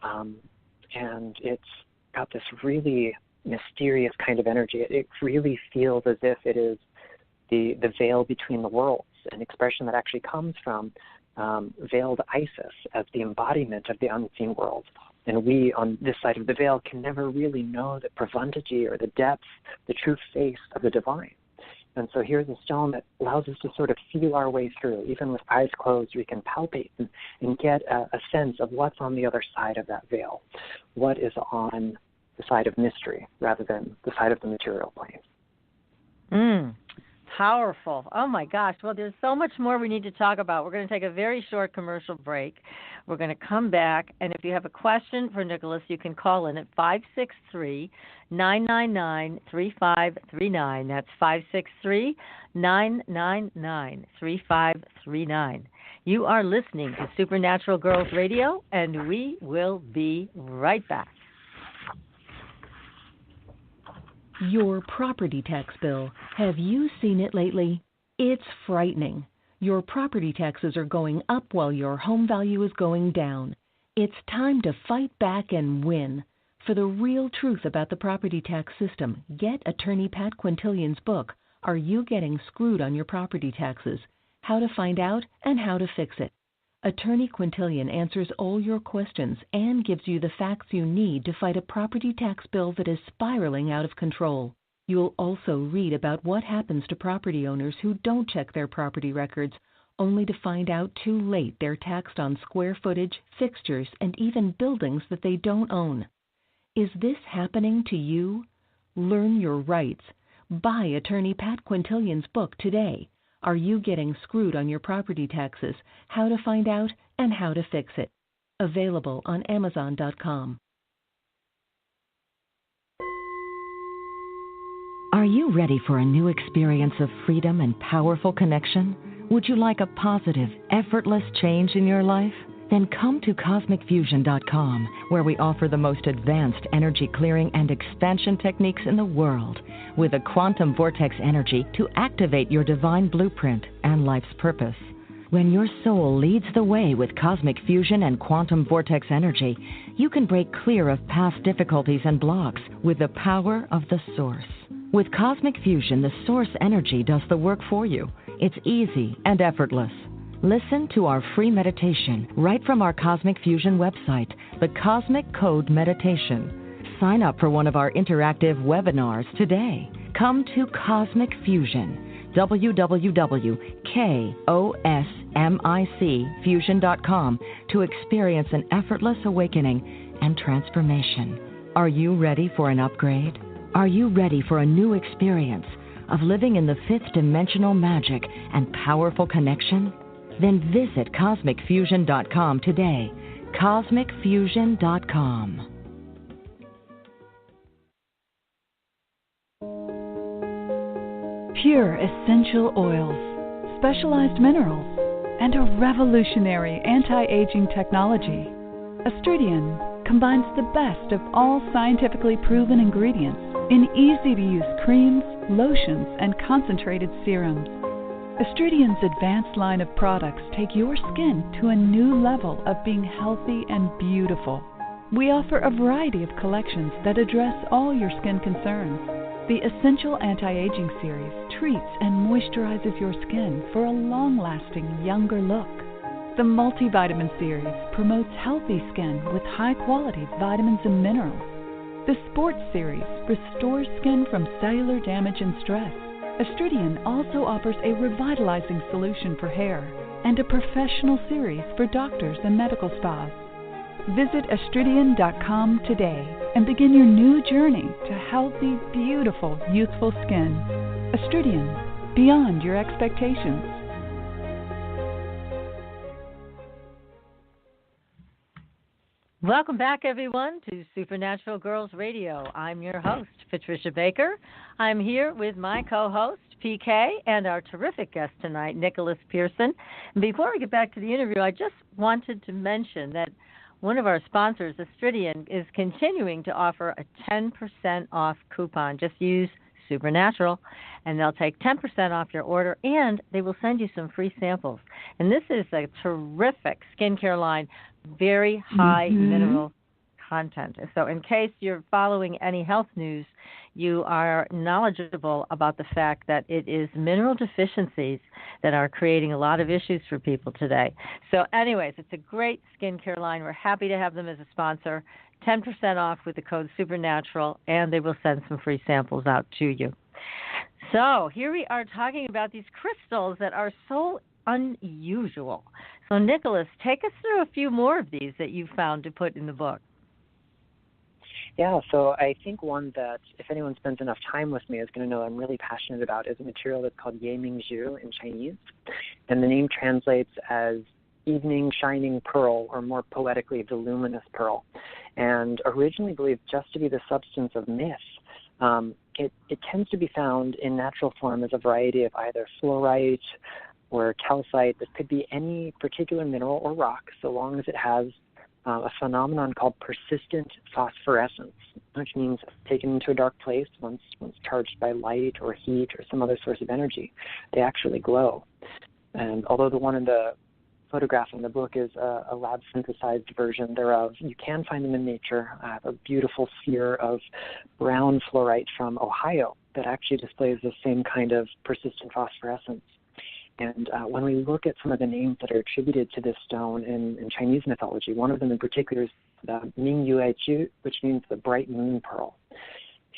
And it's got this really mysterious kind of energy. It really feels as if it is the veil between the worlds, an expression that actually comes from veiled Isis as the embodiment of the unseen world. And we, on this side of the veil, can never really know the profundity or the depth, the true face of the divine. And so here's a stone that allows us to sort of feel our way through. Even with eyes closed, we can palpate and get a sense of what's on the other side of that veil, what is on the side of mystery rather than the side of the material plane. Powerful. Oh, my gosh. Well, there's so much more we need to talk about. We're going to take a very short commercial break. We're going to come back, and if you have a question for Nicholas, you can call in at 563-999-3539. That's 563-999-3539. You are listening to Supernatural Girls Radio, and we will be right back. Your property tax bill. Have you seen it lately? It's frightening. Your property taxes are going up while your home value is going down. It's time to fight back and win. For the real truth about the property tax system, get attorney Pat Quintilian's book, Are You Getting Screwed on Your Property Taxes? How to Find Out and How to Fix It. Attorney Quintilian answers all your questions and gives you the facts you need to fight a property tax bill that is spiraling out of control. You'll also read about what happens to property owners who don't check their property records, only to find out too late they're taxed on square footage, fixtures, and even buildings that they don't own. Is this happening to you? Learn your rights. Buy attorney Pat Quintilian's book today. Are You Getting Screwed on Your Property Taxes? How to Find Out and How to Fix It. Available on Amazon.com. Are you ready for a new experience of freedom and powerful connection? Would you like a positive, effortless change in your life? Then come to CosmicFusion.com, where we offer the most advanced energy clearing and expansion techniques in the world, with a quantum vortex energy to activate your divine blueprint and life's purpose. When your soul leads the way with cosmic fusion and quantum vortex energy, you can break clear of past difficulties and blocks with the power of the source. With cosmic fusion, the source energy does the work for you. It's easy and effortless. Listen to our free meditation right from our Cosmic Fusion website, the Cosmic Code Meditation. Sign up for one of our interactive webinars today. Come to Cosmic Fusion, www.KOSMICfusion.com, to experience an effortless awakening and transformation. Are you ready for an upgrade? Are you ready for a new experience of living in the fifth dimensional magic and powerful connection? Then visit CosmicFusion.com today. CosmicFusion.com. Pure essential oils, specialized minerals, and a revolutionary anti-aging technology. Astridian combines the best of all scientifically proven ingredients in easy-to-use creams, lotions, and concentrated serums. Astridian's advanced line of products take your skin to a new level of being healthy and beautiful. We offer a variety of collections that address all your skin concerns. The Essential Anti-Aging Series treats and moisturizes your skin for a long-lasting, younger look. The Multivitamin Series promotes healthy skin with high-quality vitamins and minerals. The Sports Series restores skin from cellular damage and stress. Astridian also offers a revitalizing solution for hair and a professional series for doctors and medical spas. Visit Astridian.com today and begin your new journey to healthy, beautiful, youthful skin. Astridian, beyond your expectations. Welcome back, everyone, to Supernatural Girls Radio. I'm your host, Patricia Baker. I'm here with my co-host, PK, and our terrific guest tonight, Nicholas Pearson. And before we get back to the interview, I just wanted to mention that one of our sponsors, Astridian, is continuing to offer a 10% off coupon. Just use Supernatural, and they'll take 10% off your order, and they will send you some free samples. And this is a terrific skincare line, very high mineral content. So in case you're following any health news, you are knowledgeable about the fact that it is mineral deficiencies that are creating a lot of issues for people today. So anyways, it's a great skincare line. We're happy to have them as a sponsor. 10% off with the code Supernatural, and they will send some free samples out to you. So here we are talking about these crystals that are so unusual. So Nicholas, take us through a few more of these that you found to put in the book. Yeah, so I think one that if anyone spends enough time with me is going to know I'm really passionate about is a material that's called Yemingzhu in Chinese. And the name translates as evening shining pearl, or more poetically, the luminous pearl. And originally believed just to be the substance of myth, it tends to be found in natural form as a variety of either fluorite or calcite. That could be any particular mineral or rock, so long as it has a phenomenon called persistent phosphorescence, which means taken into a dark place, once charged by light or heat or some other source of energy, they actually glow. And although the one in the photograph in the book is a lab-synthesized version thereof, you can find them in nature. I have a beautiful sphere of brown fluorite from Ohio that actually displays the same kind of persistent phosphorescence. And when we look at some of the names that are attributed to this stone in Chinese mythology, one of them in particular is the Ming Yue Chu, which means the bright moon pearl.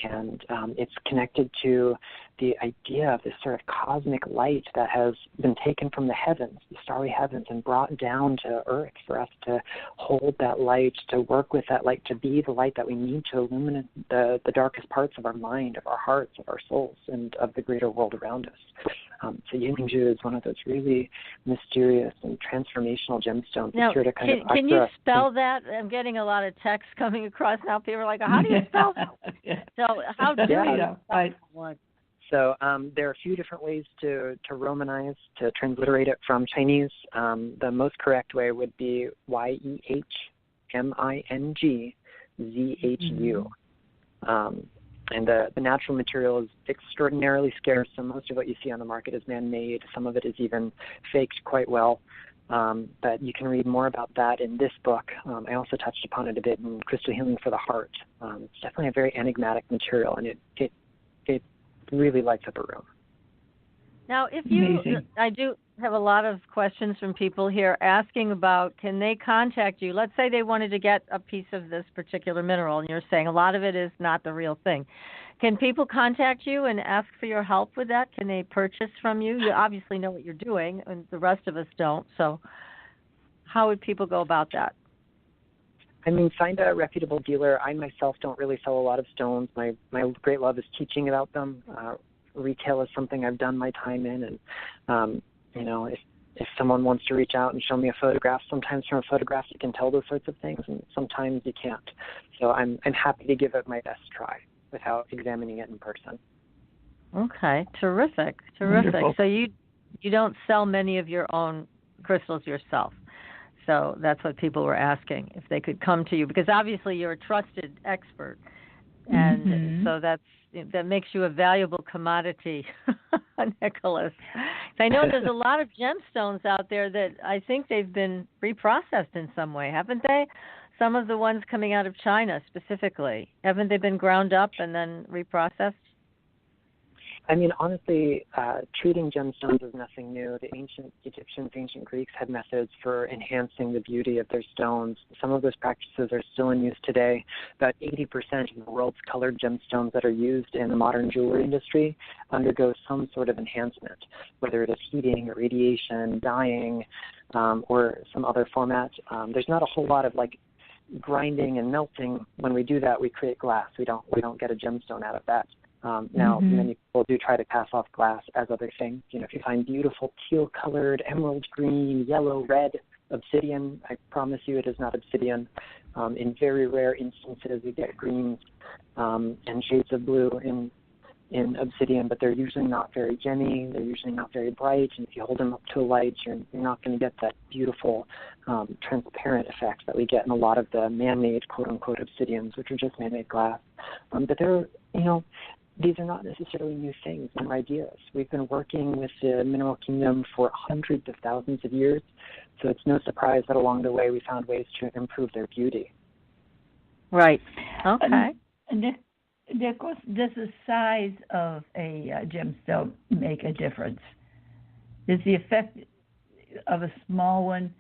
And it's connected to the idea of this sort of cosmic light that has been taken from the heavens, the starry heavens, and brought down to earth for us to hold that light, to work with that light, to be the light that we need to illuminate the darkest parts of our mind, of our hearts, of our souls, and of the greater world around us. So Yemingzhu is one of those really mysterious and transformational gemstones. Now, can you spell that? I'm getting a lot of text coming across now. People are like, how do you spell that? So how do you spell that? So there are a few different ways to romanize, to transliterate it from Chinese. The most correct way would be Yehmingzhu. And the natural material is extraordinarily scarce, so most of what you see on the market is man-made. Some of it is even faked quite well. But you can read more about that in this book. I also touched upon it a bit in Crystal Healing for the Heart. It's definitely a very enigmatic material, and it really lights up a room. Now, I do have a lot of questions from people here asking about, can they contact you? Let's say they wanted to get a piece of this particular mineral, and you're saying a lot of it is not the real thing. Can people contact you and ask for your help with that? Can they purchase from you? You obviously know what you're doing, and the rest of us don't. So how would people go about that? I mean, find a reputable dealer. I myself don't really sell a lot of stones. My great love is teaching about them. Retail is something I've done my time in, and if someone wants to reach out and show me a photograph, sometimes from a photograph you can tell those sorts of things, and sometimes you can't. So I'm happy to give it my best try without examining it in person. Okay, terrific. Wonderful. So you don't sell many of your own crystals yourself. So that's what people were asking, if they could come to you, because obviously you're a trusted expert, and so that makes you a valuable commodity, Nicholas. I know there's a lot of gemstones out there that I think they've been reprocessed in some way, haven't they? Some of the ones coming out of China specifically, haven't they been ground up and then reprocessed? I mean, honestly, treating gemstones is nothing new. The ancient Egyptians, ancient Greeks had methods for enhancing the beauty of their stones. Some of those practices are still in use today. About 80% of the world's colored gemstones that are used in the modern jewelry industry undergo some sort of enhancement, whether it is heating or radiation, dyeing, or some other format. There's not a whole lot of grinding and melting. When we do that, we create glass. We don't get a gemstone out of that. Now, many people do try to pass off glass as other things. If you find beautiful teal-colored, emerald green, yellow, red obsidian, I promise you it is not obsidian. In very rare instances, we get greens and shades of blue in obsidian, but they're usually not very gemmy. They're usually not very bright, and if you hold them up to a light, you're not going to get that beautiful transparent effect that we get in a lot of the man-made, quote-unquote, obsidians, which are just man-made glass. But they're, these are not necessarily new things, new ideas. We've been working with the mineral kingdom for hundreds of thousands of years, so it's no surprise that along the way we found ways to improve their beauty. Right. Okay. Nicholas, does the size of a gemstone make a difference? Does the effect of a small one,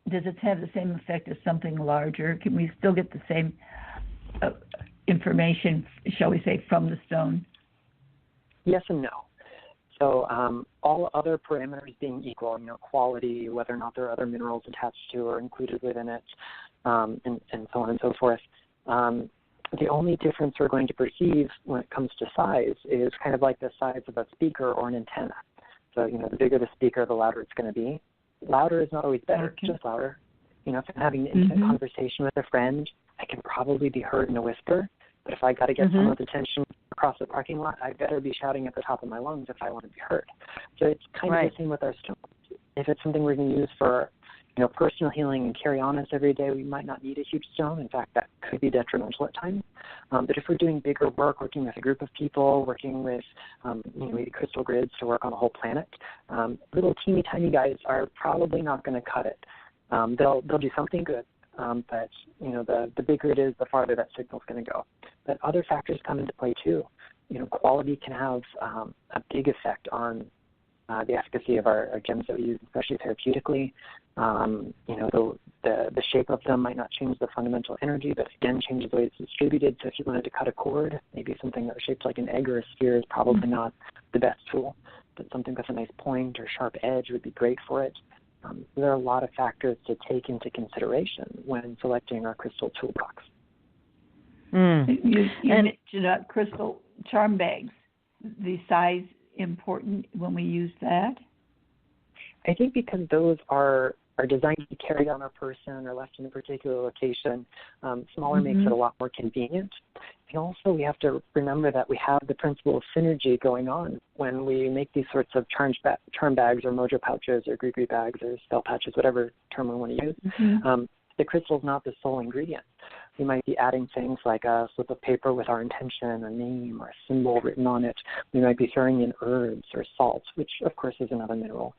does it have the same effect as something larger? Can we still get the same information, shall we say, from the stone? Yes and no. So all other parameters being equal, quality, whether or not there are other minerals attached to or included within it, and so on and so forth, The only difference we're going to perceive when it comes to size is kind of like the size of a speaker or an antenna. So, the bigger the speaker, the louder it's going to be. Louder is not always better, just louder. If I'm having an intimate conversation with a friend, I can probably be heard in a whisper. But if I got to get someone's attention across the parking lot, I better be shouting at the top of my lungs if I want to be heard. So it's kind of the same with our stones. If it's something we're going to use for personal healing and carry on us every day, we might not need a huge stone. In fact, that could be detrimental at times. But if we're doing bigger work, working with a group of people, working with maybe crystal grids to work on a whole planet, little teeny tiny guys are probably not going to cut it. They'll do something good, but the bigger it is, the farther that signal's going to go. But other factors come into play too. Quality can have a big effect on the efficacy of our gems that we use, especially therapeutically. The shape of them might not change the fundamental energy, but again, changes the way it's distributed. So if you wanted to cut a cord, maybe something that was shaped like an egg or a sphere is probably not the best tool, but something with a nice point or sharp edge would be great for it. There are a lot of factors to take into consideration when selecting our crystal toolbox. You mentioned crystal charm bags. The size important when we use that? I think because those are designed to be carried on our person or left in a particular location, smaller makes it a lot more convenient. And also we have to remember that we have the principle of synergy going on when we make these sorts of charm bags or mojo pouches or gree bags or spell patches, whatever term we want to use. The crystal is not the sole ingredient. We might be adding things like a slip of paper with our intention, a name, or a symbol written on it. We might be throwing in herbs or salts, which, of course, is another mineral,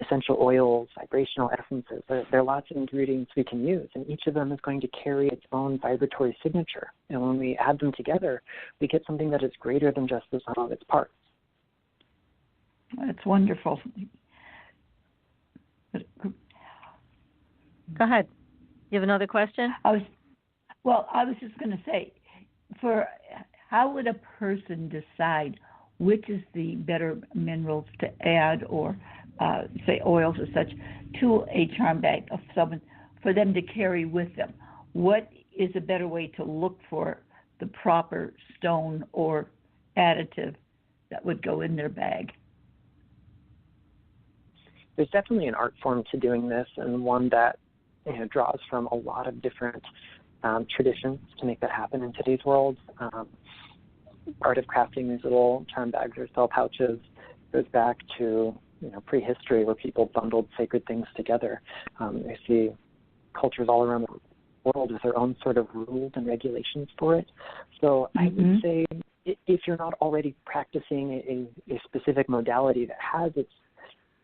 essential oils, vibrational essences. There are lots of ingredients we can use, and each of them is going to carry its own vibratory signature. And when we add them together, we get something that is greater than just the sum of its parts. That's wonderful. Go ahead. You have another question? I was just going to say, how would a person decide which is the better minerals to add or, say, oils or such to a charm bag of someone for them to carry with them? What is a better way to look for the proper stone or additive that would go in their bag? There's definitely an art form to doing this, and one that draws from a lot of different traditions to make that happen in today's world. Art of crafting these little charm bags or spell pouches goes back to prehistory, where people bundled sacred things together. I see cultures all around the world with their own sort of rules and regulations for it. So I would say if you're not already practicing a specific modality that has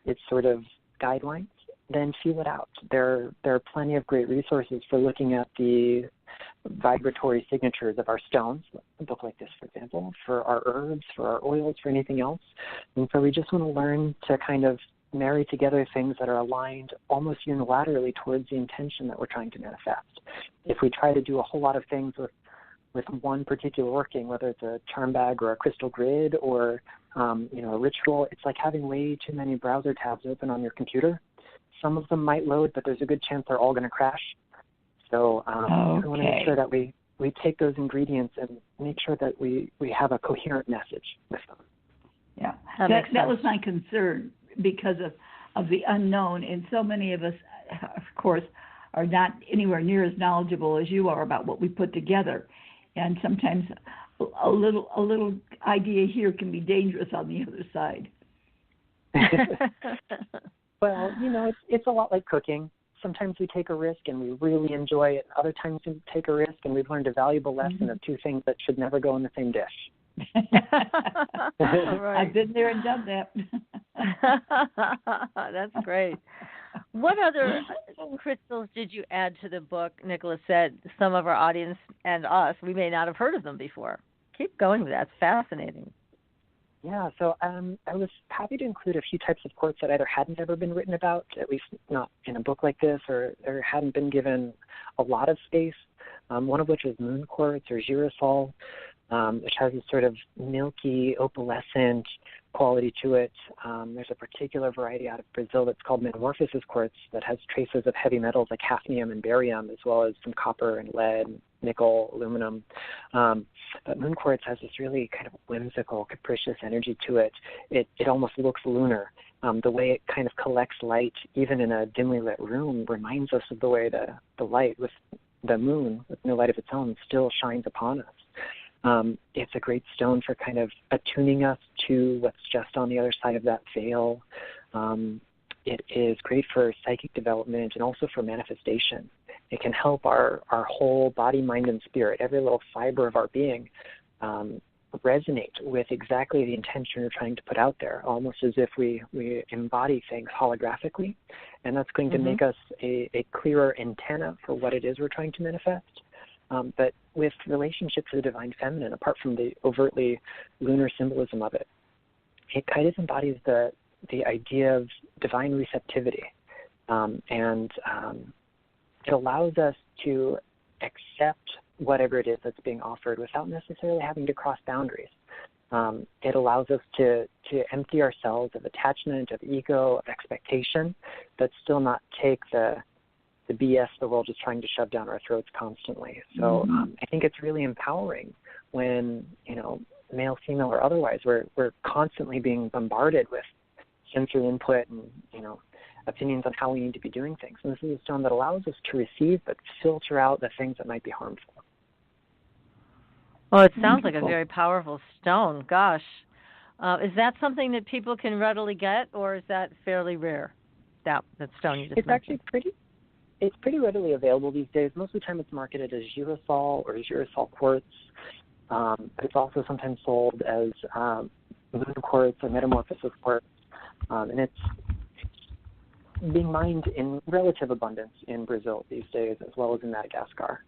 its sort of guidelines, then feel it out. There are plenty of great resources for looking at the vibratory signatures of our stones, a book like this, for example, for our herbs, for our oils, for anything else. And so we just want to learn to kind of marry together things that are aligned almost unilaterally towards the intention that we're trying to manifest. If we try to do a whole lot of things with one particular working, whether it's a charm bag or a crystal grid or a ritual, it's like having way too many browser tabs open on your computer. Some of them might load, but there's a good chance they're all going to crash. So we want to make sure that we take those ingredients and make sure that we have a coherent message with them. Yeah, that was my concern because of the unknown. And so many of us, of course, are not anywhere near as knowledgeable as you are about what we put together. And sometimes a little idea here can be dangerous on the other side. Well, it's a lot like cooking. Sometimes we take a risk and we really enjoy it. Other times we take a risk and we've learned a valuable lesson of two things that should never go in the same dish. Right. I've been there and done that. That's great. What other crystals did you add to the book? Nicholas said some of our audience and us, we may not have heard of them before. Keep going with that. It's fascinating. Yeah, so I was happy to include a few types of quartz that either hadn't ever been written about, at least not in a book like this, or hadn't been given a lot of space, one of which is moon quartz or girasol, which has this sort of milky, opalescent quality to it. There's a particular variety out of Brazil that's called metamorphosis quartz that has traces of heavy metals like hafnium and barium, as well as some copper and lead, nickel, aluminum. But moon quartz has this really kind of whimsical, capricious energy to it. It almost looks lunar. The way it kind of collects light, even in a dimly lit room, reminds us of the way the light with the moon, with no light of its own, still shines upon us. It's a great stone for kind of attuning us to what's just on the other side of that veil. It is great for psychic development and also for manifestation. It can help our whole body, mind, and spirit, every little fiber of our being, resonate with exactly the intention we're trying to put out there, almost as if we embody things holographically. And that's going to make us a clearer antenna for what it is we're trying to manifest. But with relationship to the divine feminine, apart from the overtly lunar symbolism of it, it kind of embodies the idea of divine receptivity. And it allows us to accept whatever it is that's being offered without necessarily having to cross boundaries. It allows us to empty ourselves of attachment, of ego, of expectation, but still not take the BS the world is trying to shove down our throats constantly. So I think it's really empowering when, male, female, or otherwise, we're constantly being bombarded with sensory input and, opinions on how we need to be doing things. And this is a stone that allows us to receive but filter out the things that might be harmful. Well, it sounds like a very powerful stone. Gosh. Is that something that people can readily get, or is that fairly rare, that stone you just mentioned? Actually pretty readily available these days. Most of the time it's marketed as girasol or girasol quartz. But it's also sometimes sold as moon quartz or metamorphosis quartz. And it's being mined in relative abundance in Brazil these days, as well as in Madagascar.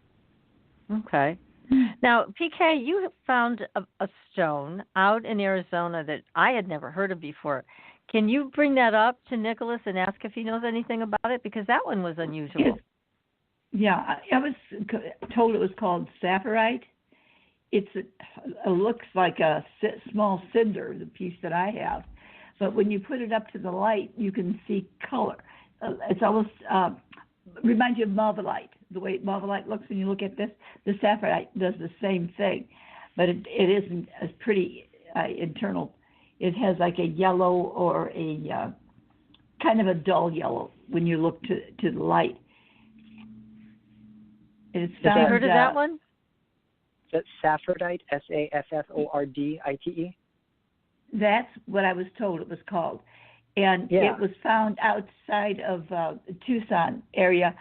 Okay. Now, PK, you have found a stone out in Arizona that I had never heard of before. Can you bring that up to Nicholas and ask if he knows anything about it? Because that one was unusual. Yeah, I was told it was called sapphirite. It looks like a small cinder, the piece that I have. But when you put it up to the light, you can see color. It's almost reminds you of malvalite, the way malvalite looks when you look at this. The sapphirite does the same thing, but it isn't as pretty internal. It has like a yellow or a kind of a dull yellow when you look to the light. And it's found, have you heard of that one? That's sapphirite, Saffordite. That's what I was told it was called. And it was found outside of Tucson area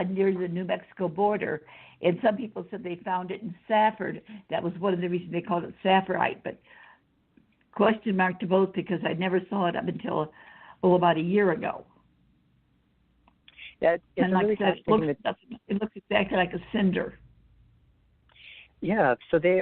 near the New Mexico border. And some people said they found it in Safford. That was one of the reasons they called it sapphirite. But question mark to both, because I never saw it up until about a year ago. Yeah, it's like really fascinating. It looks exactly like a cinder. Yeah, so they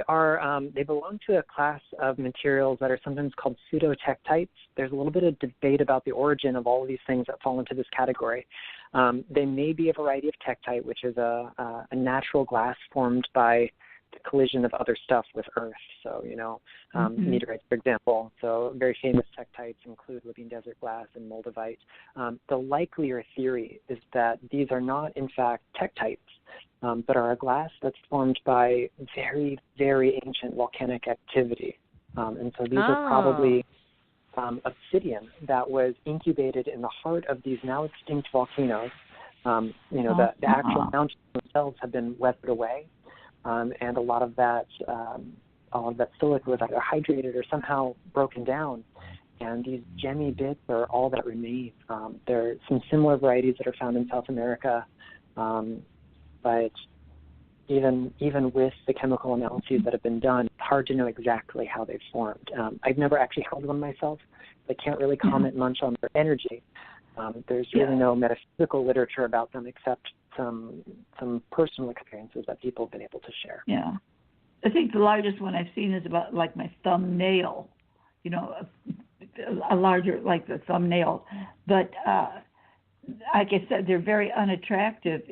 belong to a class of materials that are sometimes called pseudotektites. There's a little bit of debate about the origin of all of these things that fall into this category. They may be a variety of tektite, which is a natural glass formed by the collision of other stuff with Earth. So, meteorites, for example. So very famous tektites include living desert glass and moldavite. The likelier theory is that these are not, in fact, tektites, but are a glass that's formed by very, very ancient volcanic activity. And so these are probably obsidian that was incubated in the heart of these now extinct volcanoes. The actual mountains themselves have been weathered away, and a lot of that silica was either hydrated or somehow broken down. And these gemmy bits are all that remain. There are some similar varieties that are found in South America, but even with the chemical analyses that have been done, it's hard to know exactly how they've formed. I've never actually held one myself. I can't really comment much on their energy. There's really no metaphysical literature about them except some personal experiences that people have been able to share. Yeah. I think the largest one I've seen is about like my thumbnail, a larger like the thumbnail. But like I said, they're very unattractive.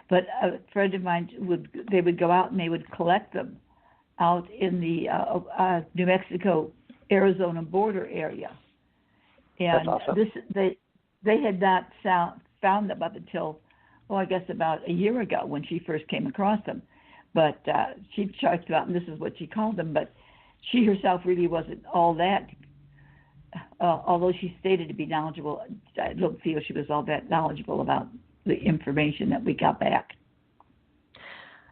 But a friend of mine would go out and they would collect them out in the New Mexico, Arizona border area. And that's awesome. they had not found them up until I guess about a year ago when she first came across them. But she talked about, and this is what she called them, but she herself really wasn't all that, although she stated to be knowledgeable, I don't feel she was all that knowledgeable about the information that we got back.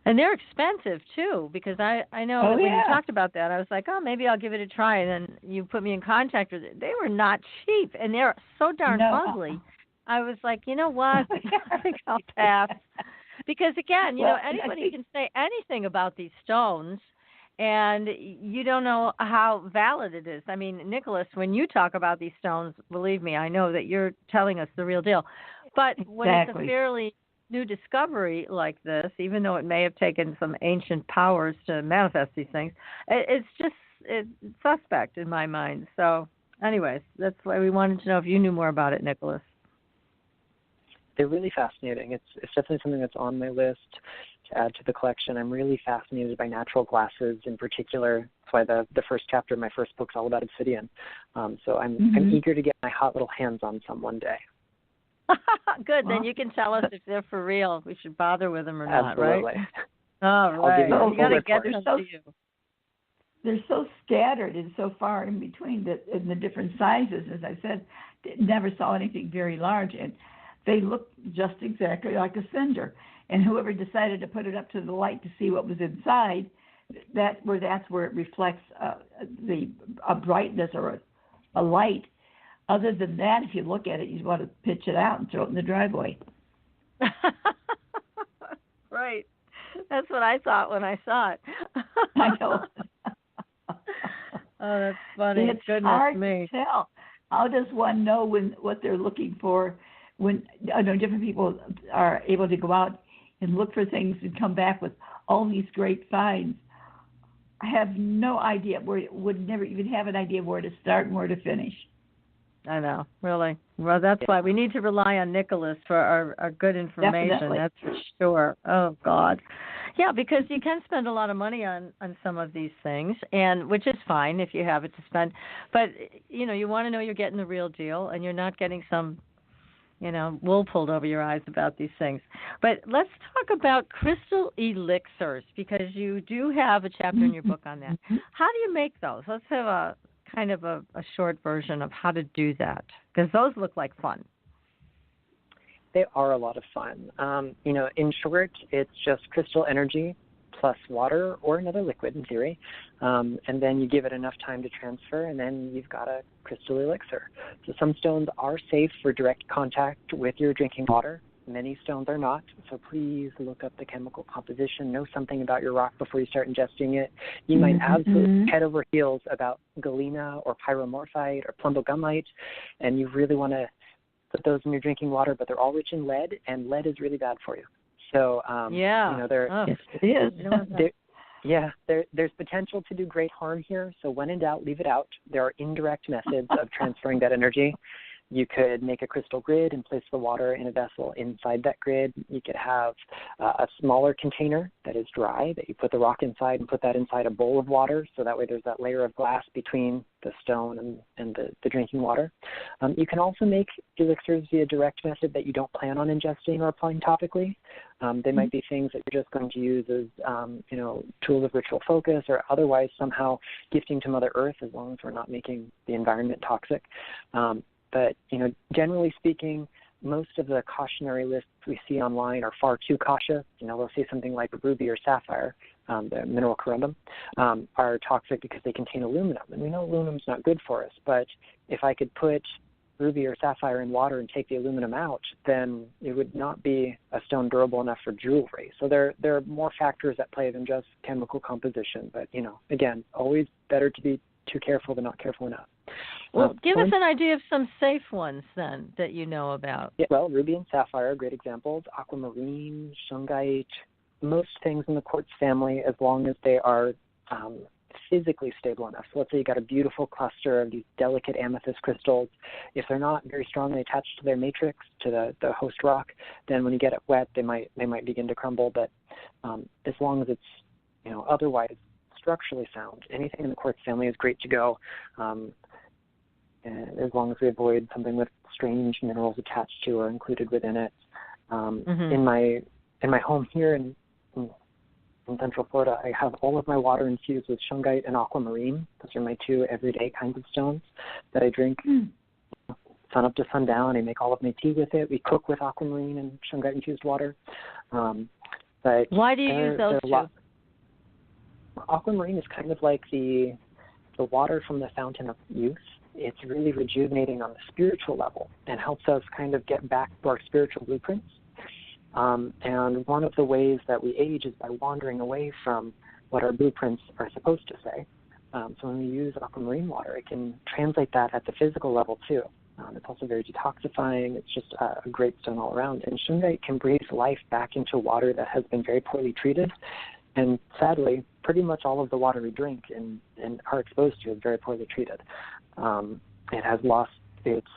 And they're expensive, too, because I know when you talked about that, I was like, oh, maybe I'll give it a try. And then you put me in contact with it. They were not cheap, and they're so darn ugly. I was like, you know what? I think I'll pass. Because, again, you know, anybody can say anything about these stones, and you don't know how valid it is. I mean, Nicholas, when you talk about these stones, believe me, I know that you're telling us the real deal. But when it's a fairly new discovery like this, even though it may have taken some ancient powers to manifest these things, it's suspect in my mind. So, anyways, that's why we wanted to know if you knew more about it, Nicholas. They're really fascinating. It's definitely something that's on my list to add to the collection. I'm really fascinated by natural glasses in particular. That's why the first chapter of my first book is all about obsidian. So I'm eager to get my hot little hands on some one day. Good. Then you can tell us if they're for real, if we should bother with them or not, Absolutely. Right? All right. You got to get them to you. They're so scattered and so far in between in the different sizes. As I said, never saw anything very large, and they look just exactly like a cinder. And whoever decided to put it up to the light to see what was inside, that's where it reflects a brightness or a light. Other than that, if you look at it, you want to pitch it out and throw it in the driveway. Right. That's what I thought when I saw it. I know. Oh, that's funny. It's Goodness hard me. to tell. How does one know what they're looking for when different people are able to go out and look for things and come back with all these great finds? I have no idea would never even have an idea where to start and where to finish. I know, really. Well, that's why we need to rely on Nicholas for our good information. Definitely. That's for sure. Oh, God. Yeah, because you can spend a lot of money on some of these things, and which is fine if you have it to spend. But, you know, you want to know you're getting the real deal, and you're not getting some, you know, wool pulled over your eyes about these things. But let's talk about crystal elixirs, because you do have a chapter in your book on that. How do you make those? Let's have a kind of a short version of how to do that, because those look like fun. They are a lot of fun. You know, in short, it's just crystal energy plus water or another liquid in theory, and then you give it enough time to transfer, and then you've got a crystal elixir. So some stones are safe for direct contact with your drinking water. Many stones are not, so please look up the chemical composition, know something about your rock before you start ingesting it. You might absolutely head over heels about galena or pyromorphite or plumbogumite, and you really want to put those in your drinking water, but they're all rich in lead, and lead is really bad for you. So, you know, there's potential to do great harm here, so when in doubt, leave it out. There are indirect methods of transferring that energy. You could make a crystal grid and place the water in a vessel inside that grid. You could have a smaller container that is dry that you put the rock inside and put that inside a bowl of water, so that way there's that layer of glass between the stone and the drinking water. You can also make elixirs via direct method that you don't plan on ingesting or applying topically. They might be things that you're just going to use as, you know, tools of ritual focus or otherwise somehow gifting to Mother Earth, as long as we're not making the environment toxic. But, you know, generally speaking, most of the cautionary lists we see online are far too cautious. You know, they'll say something like ruby or sapphire, the mineral corundum, are toxic because they contain aluminum. And we know aluminum's not good for us, but if I could put ruby or sapphire in water and take the aluminum out, then it would not be a stone durable enough for jewelry. So there are more factors at play than just chemical composition. But, you know, again, always better to be too careful than not careful enough. Well, give us an idea of some safe ones then that you know about. Yeah, well, ruby and sapphire are great examples. Aquamarine, shungite, most things in the quartz family, as long as they are physically stable enough. So let's say you got a beautiful cluster of these delicate amethyst crystals. If they're not very strongly attached to their matrix, to the host rock, then when you get it wet, they might begin to crumble. But as long as it's, you know, otherwise structurally sound, anything in the quartz family is great to go. And as long as we avoid something with strange minerals attached to or included within it. In my home here in Central Florida, I have all of my water infused with shungite and aquamarine. Those are my two everyday kinds of stones that I drink sun up to sundown. I make all of my tea with it. We cook with aquamarine and shungite infused water. But why do you use those two? Aquamarine is kind of like the water from the fountain of youth. It's really rejuvenating on the spiritual level and helps us kind of get back to our spiritual blueprints. And one of the ways that we age is by wandering away from what our blueprints are supposed to say. So when we use aquamarine water, it can translate that at the physical level too. It's also very detoxifying. It's just a great stone all around. And shungite can breathe life back into water that has been very poorly treated. And sadly, pretty much all of the water we drink and are exposed to is very poorly treated. It has lost its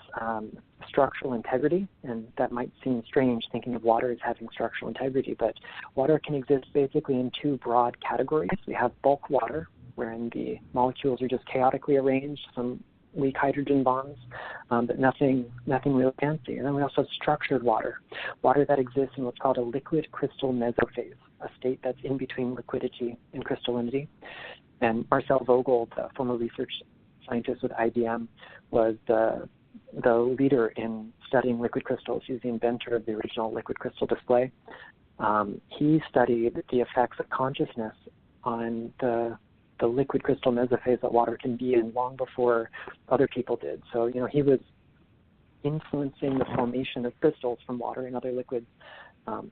structural integrity, and that might seem strange thinking of water as having structural integrity, but water can exist basically in two broad categories. We have bulk water, wherein the molecules are just chaotically arranged, some weak hydrogen bonds, but nothing really fancy. And then we also have structured water that exists in what's called a liquid crystal mesophase, a state that's in between liquidity and crystallinity. And Marcel Vogel, the former research scientist with IBM, was the leader in studying liquid crystals. He's the inventor of the original liquid crystal display. He studied the effects of consciousness on the liquid crystal mesophase that water can be in long before other people did. So, he was influencing the formation of crystals from water and other liquids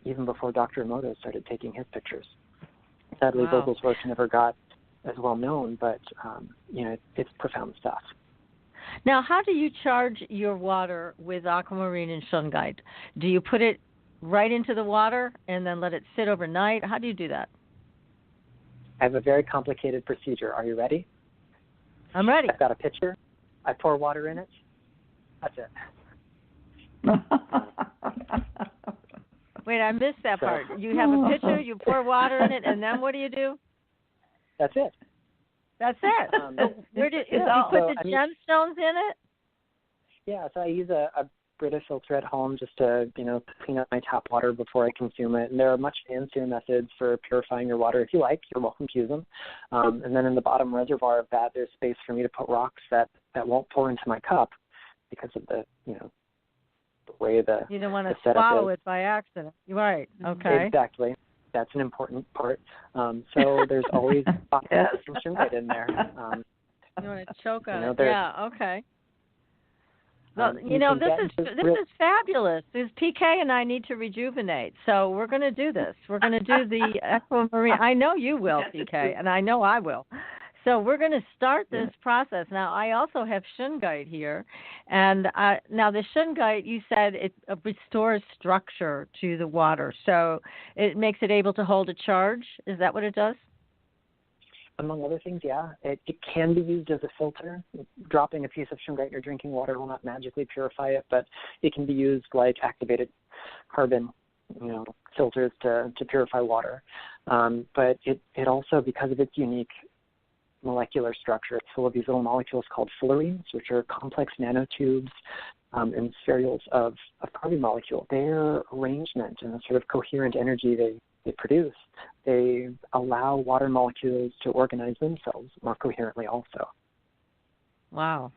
even before Dr. Emoto started taking his pictures. Sadly, Vogel's work never got as well known, but, it's profound stuff. Now, how do you charge your water with aquamarine and shungite? Do you put it right into the water and then let it sit overnight? How do you do that? I have a very complicated procedure. Are you ready? I'm ready. I've got a pitcher. I pour water in it. That's it. Wait, I missed that part. You have a pitcher, you pour water in it, and then what do you do? That's it. That's it. Where did you put the gemstones in it? Yeah, so I use a Brita filter at home just to, clean up my tap water before I consume it. And there are much fancier methods for purifying your water. If you like, you're welcome to use them. And then in the bottom reservoir of that, there's space for me to put rocks that won't pour into my cup because of the way you don't want to setup swallow is. it by accident. Right. Okay. Exactly. That's an important part. So there's always some shungite in there. You want to choke on it? Yeah. Okay. Well, this is fabulous. This PK and I need to rejuvenate, so we're going to do this. We're going to do the aquamarine. I know you will, PK, and I know I will. So we're going to start this process. Now, I also have shungite here, and now the shungite, you said it restores structure to the water, so it makes it able to hold a charge. Is that what it does? Among other things, yeah. It can be used as a filter. Dropping a piece of shungite in your drinking water will not magically purify it, but it can be used like activated carbon, filters to purify water. But it also, because of its unique molecular structure, it's full of these little molecules called fullerenes, which are complex nanotubes and spherules of carbon molecule. Their arrangement and the sort of coherent energy they produce, they allow water molecules to organize themselves more coherently also. Wow.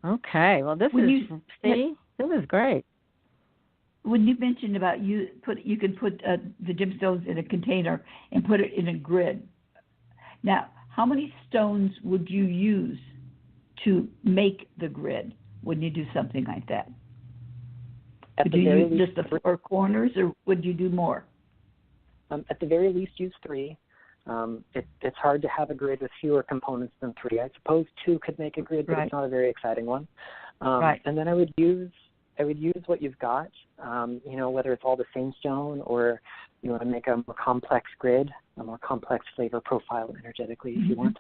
Okay. Well, this is great. When you mentioned about you can put the gemstones in a container and put it in a grid. Now, how many stones would you use to make the grid when you do something like that? Would you use just the four corners, or would you do more? At the very least, use 3. It's hard to have a grid with fewer components than 3. I suppose 2 could make a grid, but it's not a very exciting one. And then I would use what you've got, whether it's all the same stone or you want to make a more complex grid, a more complex flavor profile energetically if you want.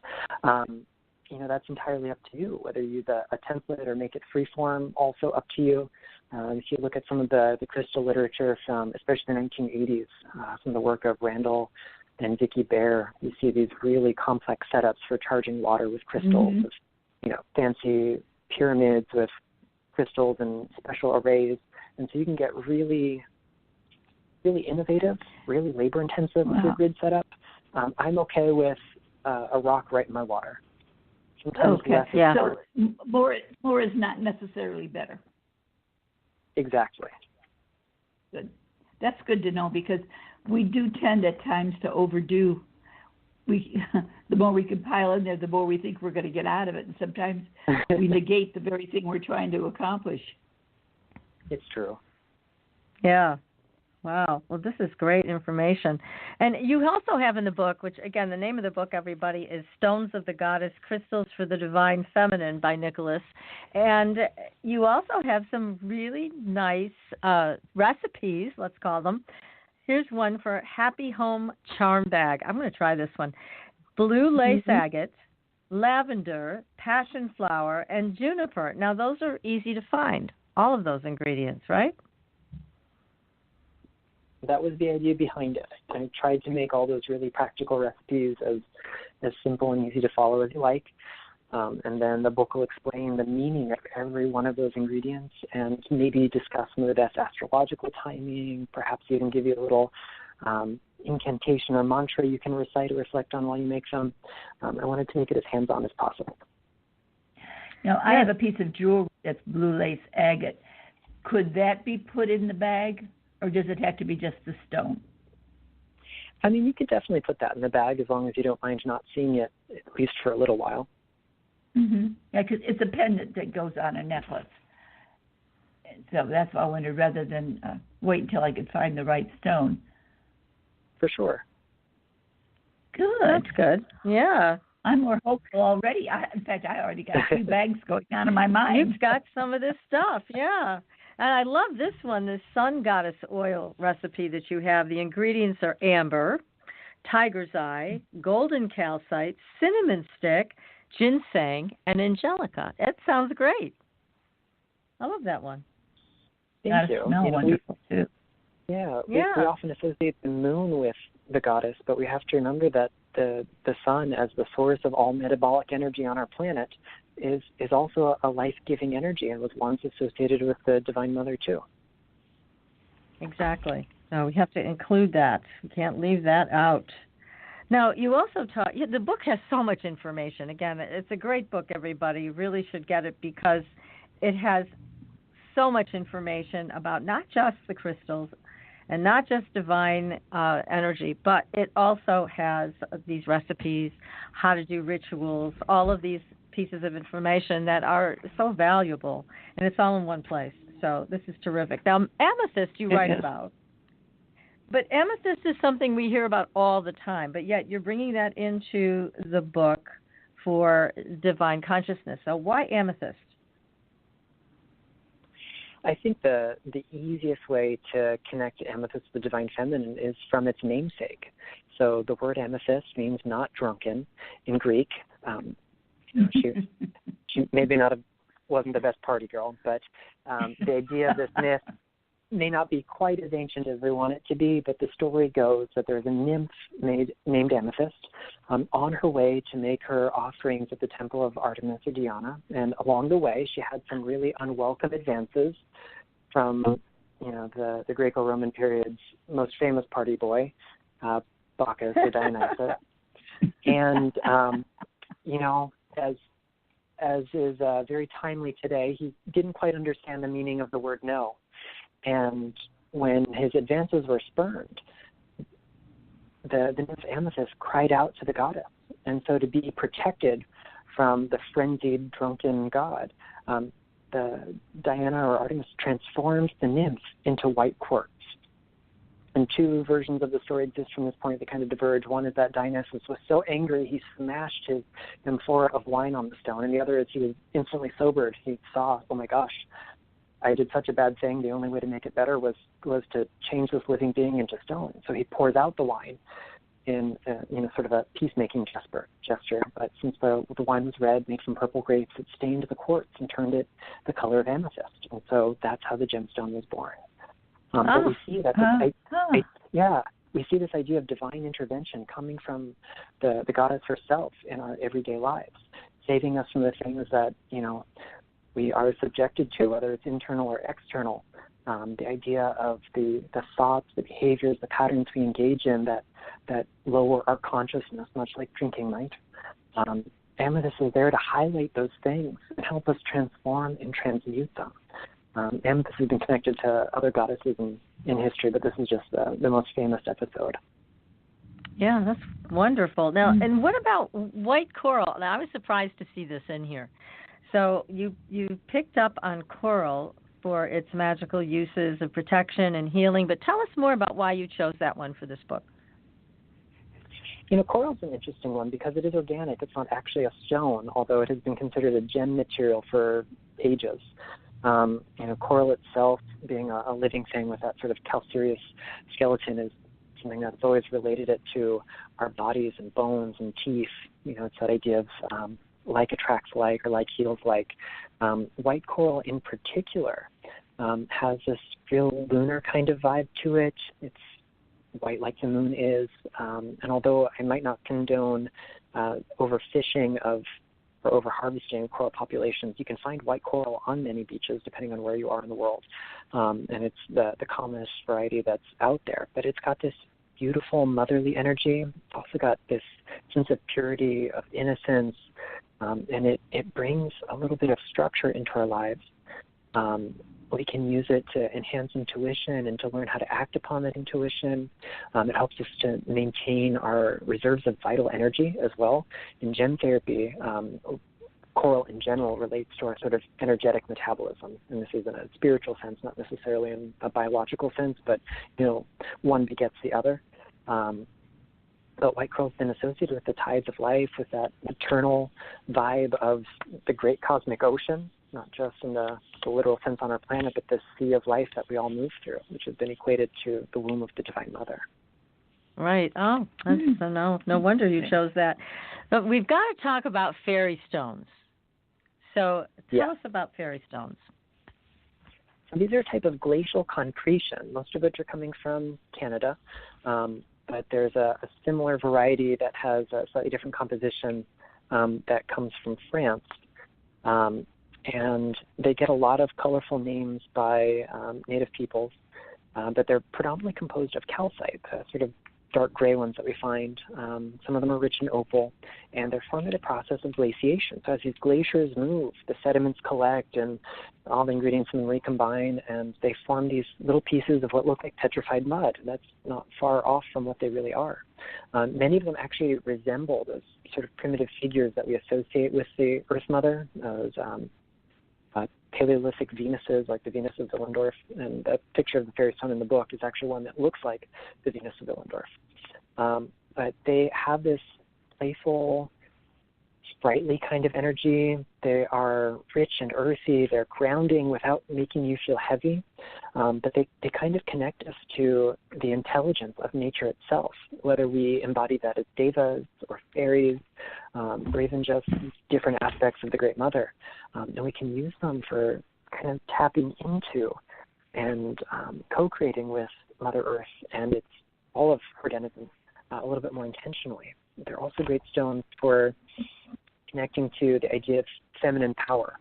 That's entirely up to you, whether you use a template or make it freeform, also up to you. If you look at some of the crystal literature from especially the 1980s, some of the work of Randall and Vicki Bear, you see these really complex setups for charging water with crystals, with, fancy pyramids with crystals and special arrays. And so you can get really really innovative, really labor-intensive with your grid setup, I'm okay with a rock right in my water. Sometimes less is more. So more is not necessarily better. Exactly. Good. That's good to know, because we do tend at times to overdo. The more we can pile in there, the more we think we're going to get out of it, and sometimes we negate the very thing we're trying to accomplish. It's true. Yeah. Wow. Well, this is great information. And you also have in the book, which, again, the name of the book, everybody, is Stones of the Goddess, Crystals for the Divine Feminine by Nicholas. And you also have some really nice recipes, let's call them. Here's one for Happy Home Charm Bag. I'm going to try this one. Blue lace agate, lavender, passion flower, and juniper. Now, those are easy to find, all of those ingredients, right? That was the idea behind it. I tried to make all those really practical recipes as simple and easy to follow as you like. And then the book will explain the meaning of every one of those ingredients and maybe discuss some of the best astrological timing, perhaps even give you a little incantation or mantra you can recite or reflect on while you make them. I wanted to make it as hands-on as possible. Now, I have a piece of jewelry that's blue lace agate. Could that be put in the bag, or does it have to be just the stone? I mean, you could definitely put that in the bag as long as you don't mind not seeing it, at least for a little while. Mm-hmm. Yeah, because it's a pendant that goes on a necklace. So that's why I wondered, rather than wait until I could find the right stone. For sure. Good. That's good. Yeah. I'm more hopeful already. In fact, I already got 2 bags going on in my mind. You've got some of this stuff, yeah. And I love this one, this Sun Goddess oil recipe that you have. The ingredients are amber, tiger's eye, golden calcite, cinnamon stick, ginseng, and angelica. It sounds great. I love that one. Thank you. Smell wonderful too. Yeah, we often associate the moon with the goddess, but we have to remember that the sun, as the source of all metabolic energy on our planet, is also a life-giving energy and was once associated with the Divine Mother too. Exactly. So we have to include that. We can't leave that out. Now, you also the book has so much information. Again, it's a great book, everybody. You really should get it because it has so much information about not just the crystals and not just divine energy, but it also has these recipes, how to do rituals, all of these pieces of information that are so valuable, and it's all in one place. So this is terrific. Now, amethyst you write about. But amethyst is something we hear about all the time, but yet you're bringing that into the book for divine consciousness. So why amethyst? I think the easiest way to connect amethyst to the divine feminine is from its namesake. So the word amethyst means not drunken in Greek. She maybe wasn't the best party girl, but the idea of this myth may not be quite as ancient as we want it to be, but the story goes that there's a nymph named Amethyst on her way to make her offerings at the temple of Artemis or Diana, and along the way she had some really unwelcome advances from the Greco-Roman period's most famous party boy, Bacchus or Dionysus. And as is very timely today, he didn't quite understand the meaning of the word no. And when his advances were spurned, the nymph Amethyst cried out to the goddess. And so to be protected from the frenzied, drunken god, the Diana or Artemis transformed the nymph into white quartz. And 2 versions of the story exist from this point that kind of diverge. One is that Dionysus was so angry he smashed his amphora of wine on the stone, and the other is he was instantly sobered. He saw, oh my gosh, I did such a bad thing. The only way to make it better was to change this living being into stone. So he pours out the wine in sort of a peacemaking gesture. But since the wine was red, made from purple grapes, it stained the quartz and turned it the color of amethyst. And so that's how the gemstone was born. But we see that we see this idea of divine intervention coming from the goddess herself in our everyday lives, saving us from the things that we are subjected to, whether it's internal or external. The idea of the thoughts, the behaviors, the patterns we engage in that lower our consciousness, much like drinking might. Amethyst is there to highlight those things and help us transform and transmute them. Amethyst has been connected to other goddesses in history, but this is just the most famous episode. Yeah, that's wonderful. Now, and what about white coral? Now, I was surprised to see this in here. So you picked up on coral for its magical uses of protection and healing, but tell us more about why you chose that one for this book. Coral's an interesting one because it is organic. It's not actually a stone, although it has been considered a gem material for ages. Coral itself, being a living thing with that sort of calcareous skeleton, is something that's always related it to our bodies and bones and teeth. It's that idea of like attracts like or like heals like. White coral in particular has this real lunar kind of vibe to it. It's white like the moon is. And although I might not condone overfishing or over-harvesting coral populations, you can find white coral on many beaches depending on where you are in the world. And it's the commonest variety that's out there. But it's got this beautiful motherly energy. It's also got this sense of purity, of innocence, and it brings a little bit of structure into our lives. We can use it to enhance intuition and to learn how to act upon that intuition. It helps us to maintain our reserves of vital energy as well. In gem therapy, coral in general relates to our sort of energetic metabolism. And this is in a spiritual sense, not necessarily in a biological sense, but, one begets the other. But white coral has been associated with the tides of life, with that eternal vibe of the great cosmic ocean, not just in the literal sense on our planet, but the sea of life that we all move through, which has been equated to the womb of the Divine Mother. Right. Oh, no wonder you chose that. But we've got to talk about fairy stones. So tell us about fairy stones. So these are a type of glacial concretion, most of which are coming from Canada. But there's a similar variety that has a slightly different composition that comes from France. And they get a lot of colorful names by native peoples, but they're predominantly composed of calcite, sort of dark gray ones that we find. Some of them are rich in opal, and they're formed in a process of glaciation. So as these glaciers move, the sediments collect and all the ingredients in them recombine, and they form these little pieces of what look like petrified mud. That's not far off from what they really are. Many of them actually resemble those sort of primitive figures that we associate with the Earth Mother, those Paleolithic Venuses, like the Venus of Willendorf, and the picture of the fairy stone in the book is actually one that looks like the Venus of Willendorf. But they have this playful, sprightly kind of energy. They are rich and earthy. They're grounding without making you feel heavy. But they kind of connect us to the intelligence of nature itself, whether we embody that as devas or fairies, or even just different aspects of the Great Mother. And we can use them for kind of tapping into and co-creating with Mother Earth and its all of her denizens a little bit more intentionally. They're also great stones for connecting to the idea of feminine power.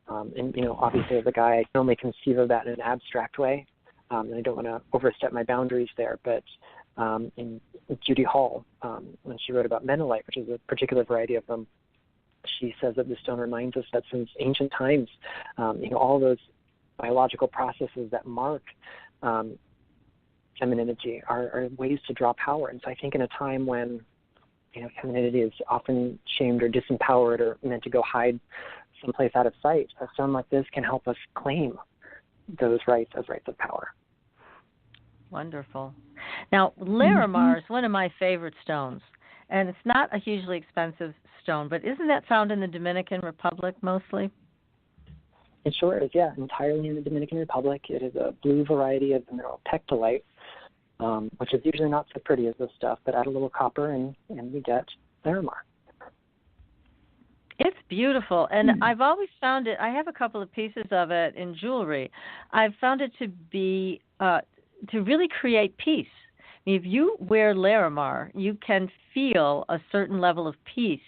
And, obviously as a guy, I can only conceive of that in an abstract way. And I don't want to overstep my boundaries there, but in Judy Hall, when she wrote about Menelite, which is a particular variety of them, she says that the stone reminds us that since ancient times, all those biological processes that mark femininity are ways to draw power. And so I think in a time when femininity is often shamed or disempowered or meant to go hide someplace out of sight, a stone like this can help us claim those rights as rights of power. Wonderful. Now, Larimar is one of my favorite stones, and it's not a hugely expensive stone, but isn't that found in the Dominican Republic mostly? It sure is, yeah, entirely in the Dominican Republic. It is a blue variety of the mineral pectolite, which is usually not so pretty as this stuff, but add a little copper and we get Larimar. It's beautiful, and I've always found it, I have a couple of pieces of it in jewelry. I've found it to be, to really create peace. I mean, if you wear Larimar, you can feel a certain level of peace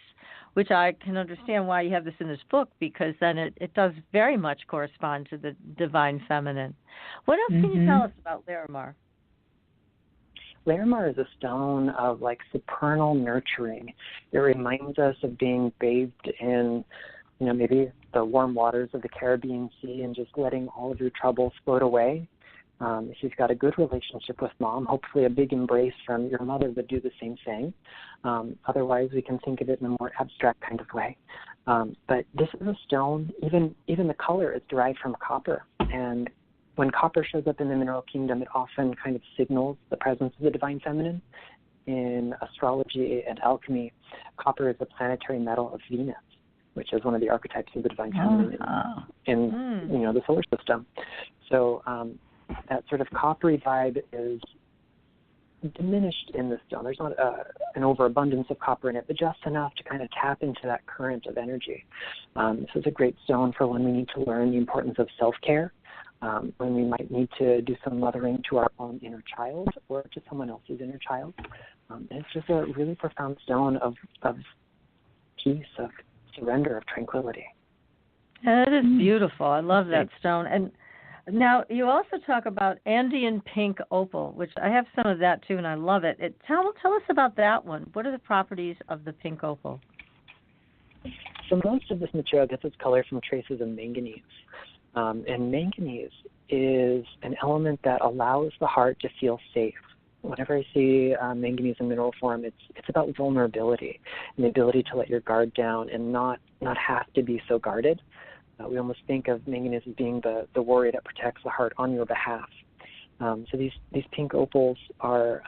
which I can understand why you have this in this book, because then it does very much correspond to the divine feminine. What else can you tell us about Larimar? Larimar is a stone of like supernal nurturing. It reminds us of being bathed in, maybe the warm waters of the Caribbean Sea and just letting all of your troubles float away. If you've got a good relationship with mom, hopefully a big embrace from your mother would do the same thing. Otherwise, we can think of it in a more abstract kind of way. But this is a stone, even the color is derived from copper. And when copper shows up in the mineral kingdom, it often kind of signals the presence of the divine feminine. In astrology and alchemy, copper is the planetary metal of Venus, which is one of the archetypes of the divine feminine in the solar system. So that sort of coppery vibe is diminished in the stone. There's not an overabundance of copper in it, but just enough to kind of tap into that current of energy. This is a great stone for when we need to learn the importance of self-care, when we might need to do some mothering to our own inner child or to someone else's inner child. It's just a really profound stone of peace, of surrender, of tranquility. That is beautiful. I love that stone. And now you also talk about Andean pink opal, which I have some of that too, and I love it. Tell us about that one. What are the properties of the pink opal? So most of this material gets its color from traces of manganese. And manganese is an element that allows the heart to feel safe. Whenever I see manganese in mineral form, it's about vulnerability and the ability to let your guard down and not have to be so guarded. We almost think of manganese as being the warrior that protects the heart on your behalf. So these pink opals are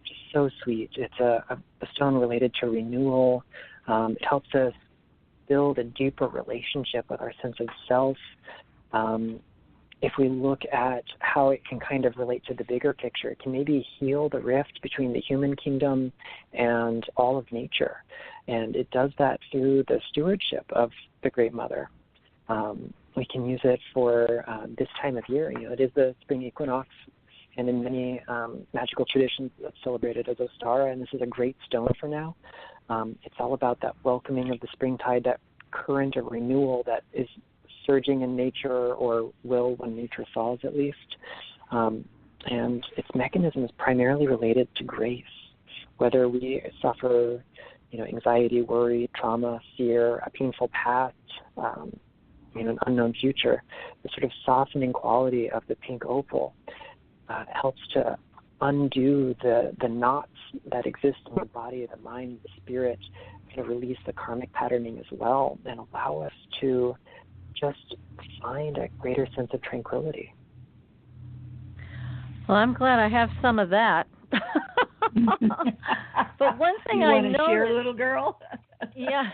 just so sweet. It's a stone related to renewal. It helps us build a deeper relationship with our sense of self. If we look at how it can kind of relate to the bigger picture, it can maybe heal the rift between the human kingdom and all of nature. And it does that through the stewardship of the Great Mother. We can use it for this time of year. It is the spring equinox, and in many magical traditions, it's celebrated as Ostara, and this is a great stone for now. It's all about that welcoming of the springtide, that current of renewal that is surging in nature, or will when nature thaws at least. And its mechanism is primarily related to grace. Whether we suffer anxiety, worry, trauma, fear, a painful past, an unknown future, the sort of softening quality of the pink opal helps to undo the knots that exist in the body, the mind, the spirit, kind of release the karmic patterning as well, and allow us to just find a greater sense of tranquility. Well, I'm glad I have some of that. But one thing you I want to share, little girl? Yeah,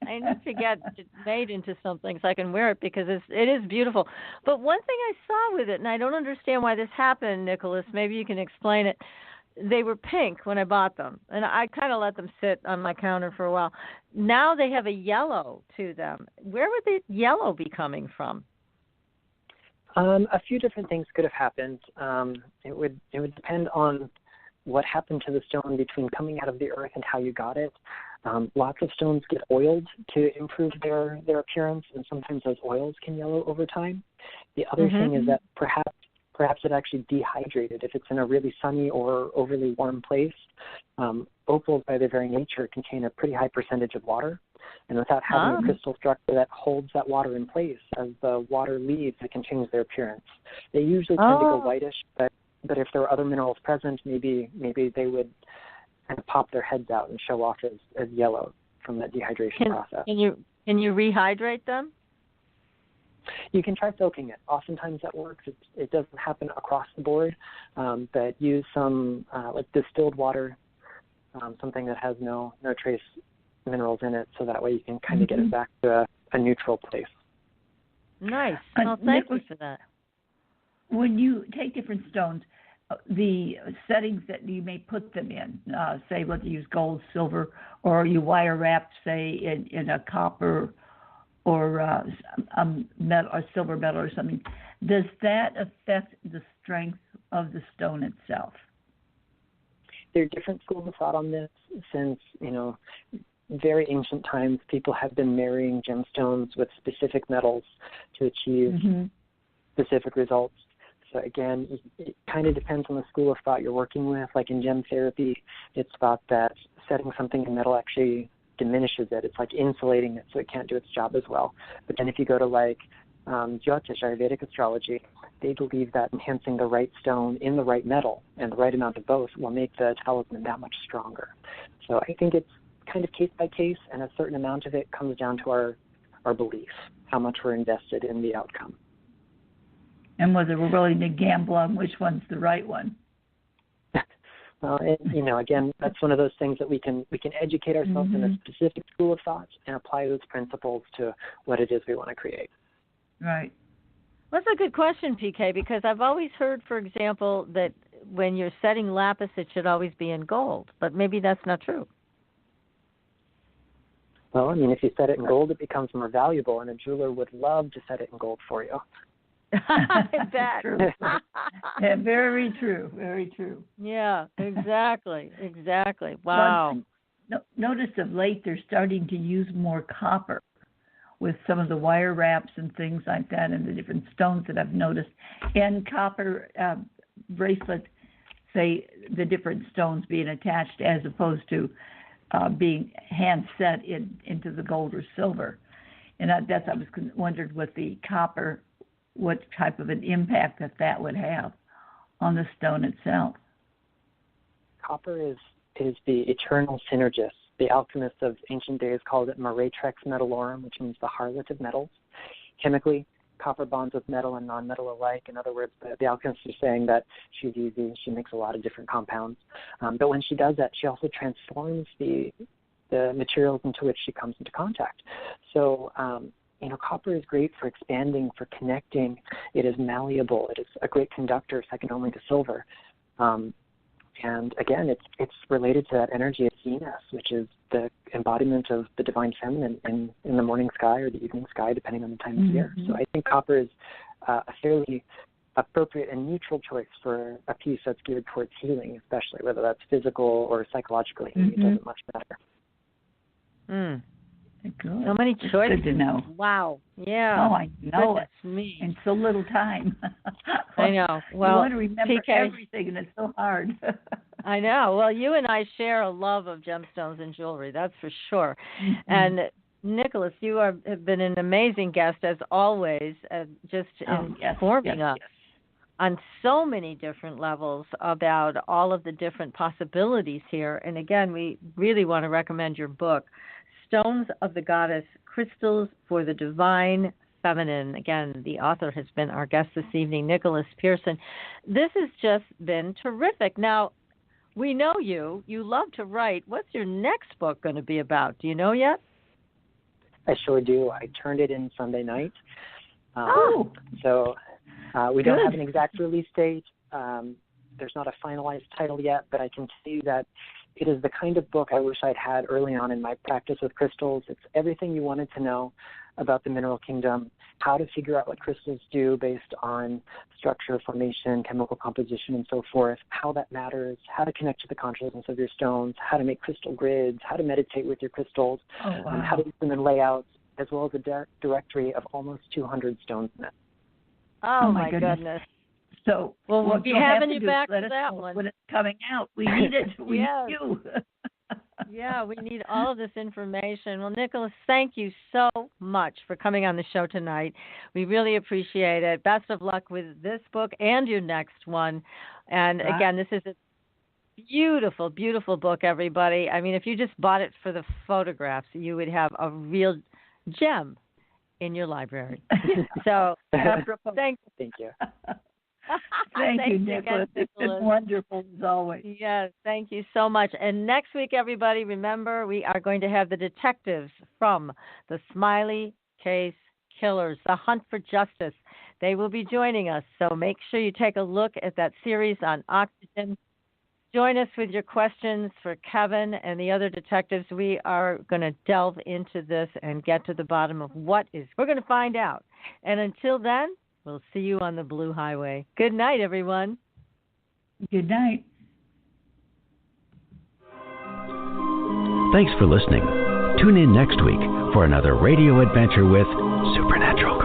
I need to get it made into something so I can wear it, because it is beautiful. But one thing I saw with it, and I don't understand why this happened, Nicholas, maybe you can explain it. They were pink when I bought them, and I kind of let them sit on my counter for a while. Now they have a yellow to them. Where would the yellow be coming from? A few different things could have happened. It would depend on what happened to the stone between coming out of the earth and how you got it. Lots of stones get oiled to improve their appearance, and sometimes those oils can yellow over time. The other thing is that perhaps it actually dehydrated. If it's in a really sunny or overly warm place, opals by their very nature contain a pretty high percentage of water. And without having a crystal structure that holds that water in place, as the water leaves, it can change their appearance. They usually tend to go whitish, but if there were other minerals present, maybe they would kind of pop their heads out and show off as yellow from that dehydration process. Can you rehydrate them? You can try soaking it. Oftentimes that works. It doesn't happen across the board, but use some like distilled water, something that has no trace minerals in it, so that way you can kind of get it back to a neutral place. Nice. Well, thank you for that. When you take different stones, the settings that you may put them in, say whether you use gold, silver, or you wire wrapped, say in a copper or a metal or silver metal or something, does that affect the strength of the stone itself? there are different schools of thought on this since, very ancient times. People have been marrying gemstones with specific metals to achieve specific results. So again, it kind of depends on the school of thought you're working with. Like in gem therapy, it's thought that setting something in metal actually diminishes it. It's like insulating it so it can't do its job as well. But then if you go to like Jyotish, Ayurvedic astrology, they believe that enhancing the right stone in the right metal and the right amount of both will make the talisman that much stronger. So I think it's kind of case by case, and a certain amount of it comes down to our belief, how much we're invested in the outcome. And whether we're willing to gamble on which one's the right one. Well, again, that's one of those things that we can educate ourselves in a specific school of thought and apply those principles to what it is we want to create. Right. That's a good question, PK, because I've always heard, for example, that when you're setting lapis, it should always be in gold, but maybe that's not true. Well, if you set it in gold, it becomes more valuable, and a jeweler would love to set it in gold for you. I bet. True. Yeah, very true. Very true. Yeah, exactly. Wow. Notice of late they're starting to use more copper with some of the wire wraps and things like that, and the different stones that I've noticed. And copper bracelets, say the different stones being attached as opposed to being hand set into the gold or silver. And I was wondered with the copper, what type of an impact that would have on the stone itself. Copper is the eternal synergist. The alchemists of ancient days called it Moretrex metallorum, which means the harlot of metals. Chemically, copper bonds with metal and non-metal alike. In other words, the alchemists are saying that she's easy. She makes a lot of different compounds. But when she does that, she also transforms the materials into which she comes into contact. So, copper is great for expanding, for connecting. It is malleable. It is a great conductor, second only to silver. And again, it's related to that energy of Venus, which is the embodiment of the divine feminine in the morning sky or the evening sky, depending on the time of year. So I think copper is a fairly appropriate and neutral choice for a piece that's geared towards healing, especially whether that's physical or psychological healing. It doesn't much matter. Good. So many choices. Good to know. Wow. Yeah. Oh, I know Goodness it. Me. In so little time. I know. Well, you want to remember PK, everything, and it's so hard. I know. Well, you and I share a love of gemstones and jewelry. That's for sure. And Nicholas, you have been an amazing guest as always, just informing us on so many different levels about all of the different possibilities here. And again, we really want to recommend your book, Stones of the Goddess, Crystals for the Divine Feminine. Again, the author has been our guest this evening, Nicholas Pearson. This has just been terrific. Now, we know you love to write. What's your next book going to be about? Do you know yet? I sure do. I turned it in Sunday night. So we don't have an exact release date. There's not a finalized title yet, but I can tell you that it is the kind of book I wish I'd had early on in my practice with crystals. It's everything you wanted to know about the mineral kingdom, how to figure out what crystals do based on structure, formation, chemical composition, and so forth, how that matters, how to connect to the consciousness of your stones, how to make crystal grids, how to meditate with your crystals, how to use them in layouts, as well as a directory of almost 200 stones in it. Oh my goodness. So, we'll be having you back for that one. When it's coming out, we need it. We need you. Yeah, we need all of this information. Well, Nicholas, thank you so much for coming on the show tonight. We really appreciate it. Best of luck with this book and your next one. And again, this is a beautiful, beautiful book, everybody. I mean, if you just bought it for the photographs, you would have a real gem in your library. So, thank you. Thank you, Nicholas. It's been wonderful as always. Yes, thank you so much. And next week, everybody, remember, we are going to have the detectives from the Smiley Case Killers, The Hunt for Justice. They will be joining us, so make sure you take a look at that series on Oxygen. Join us with your questions for Kevin and the other detectives. We are going to delve into this and get to the bottom of what is. We're going to find out. And until then, we'll see you on the Blue Highway. Good night, everyone. Good night. Thanks for listening. Tune in next week for another radio adventure with Supernatural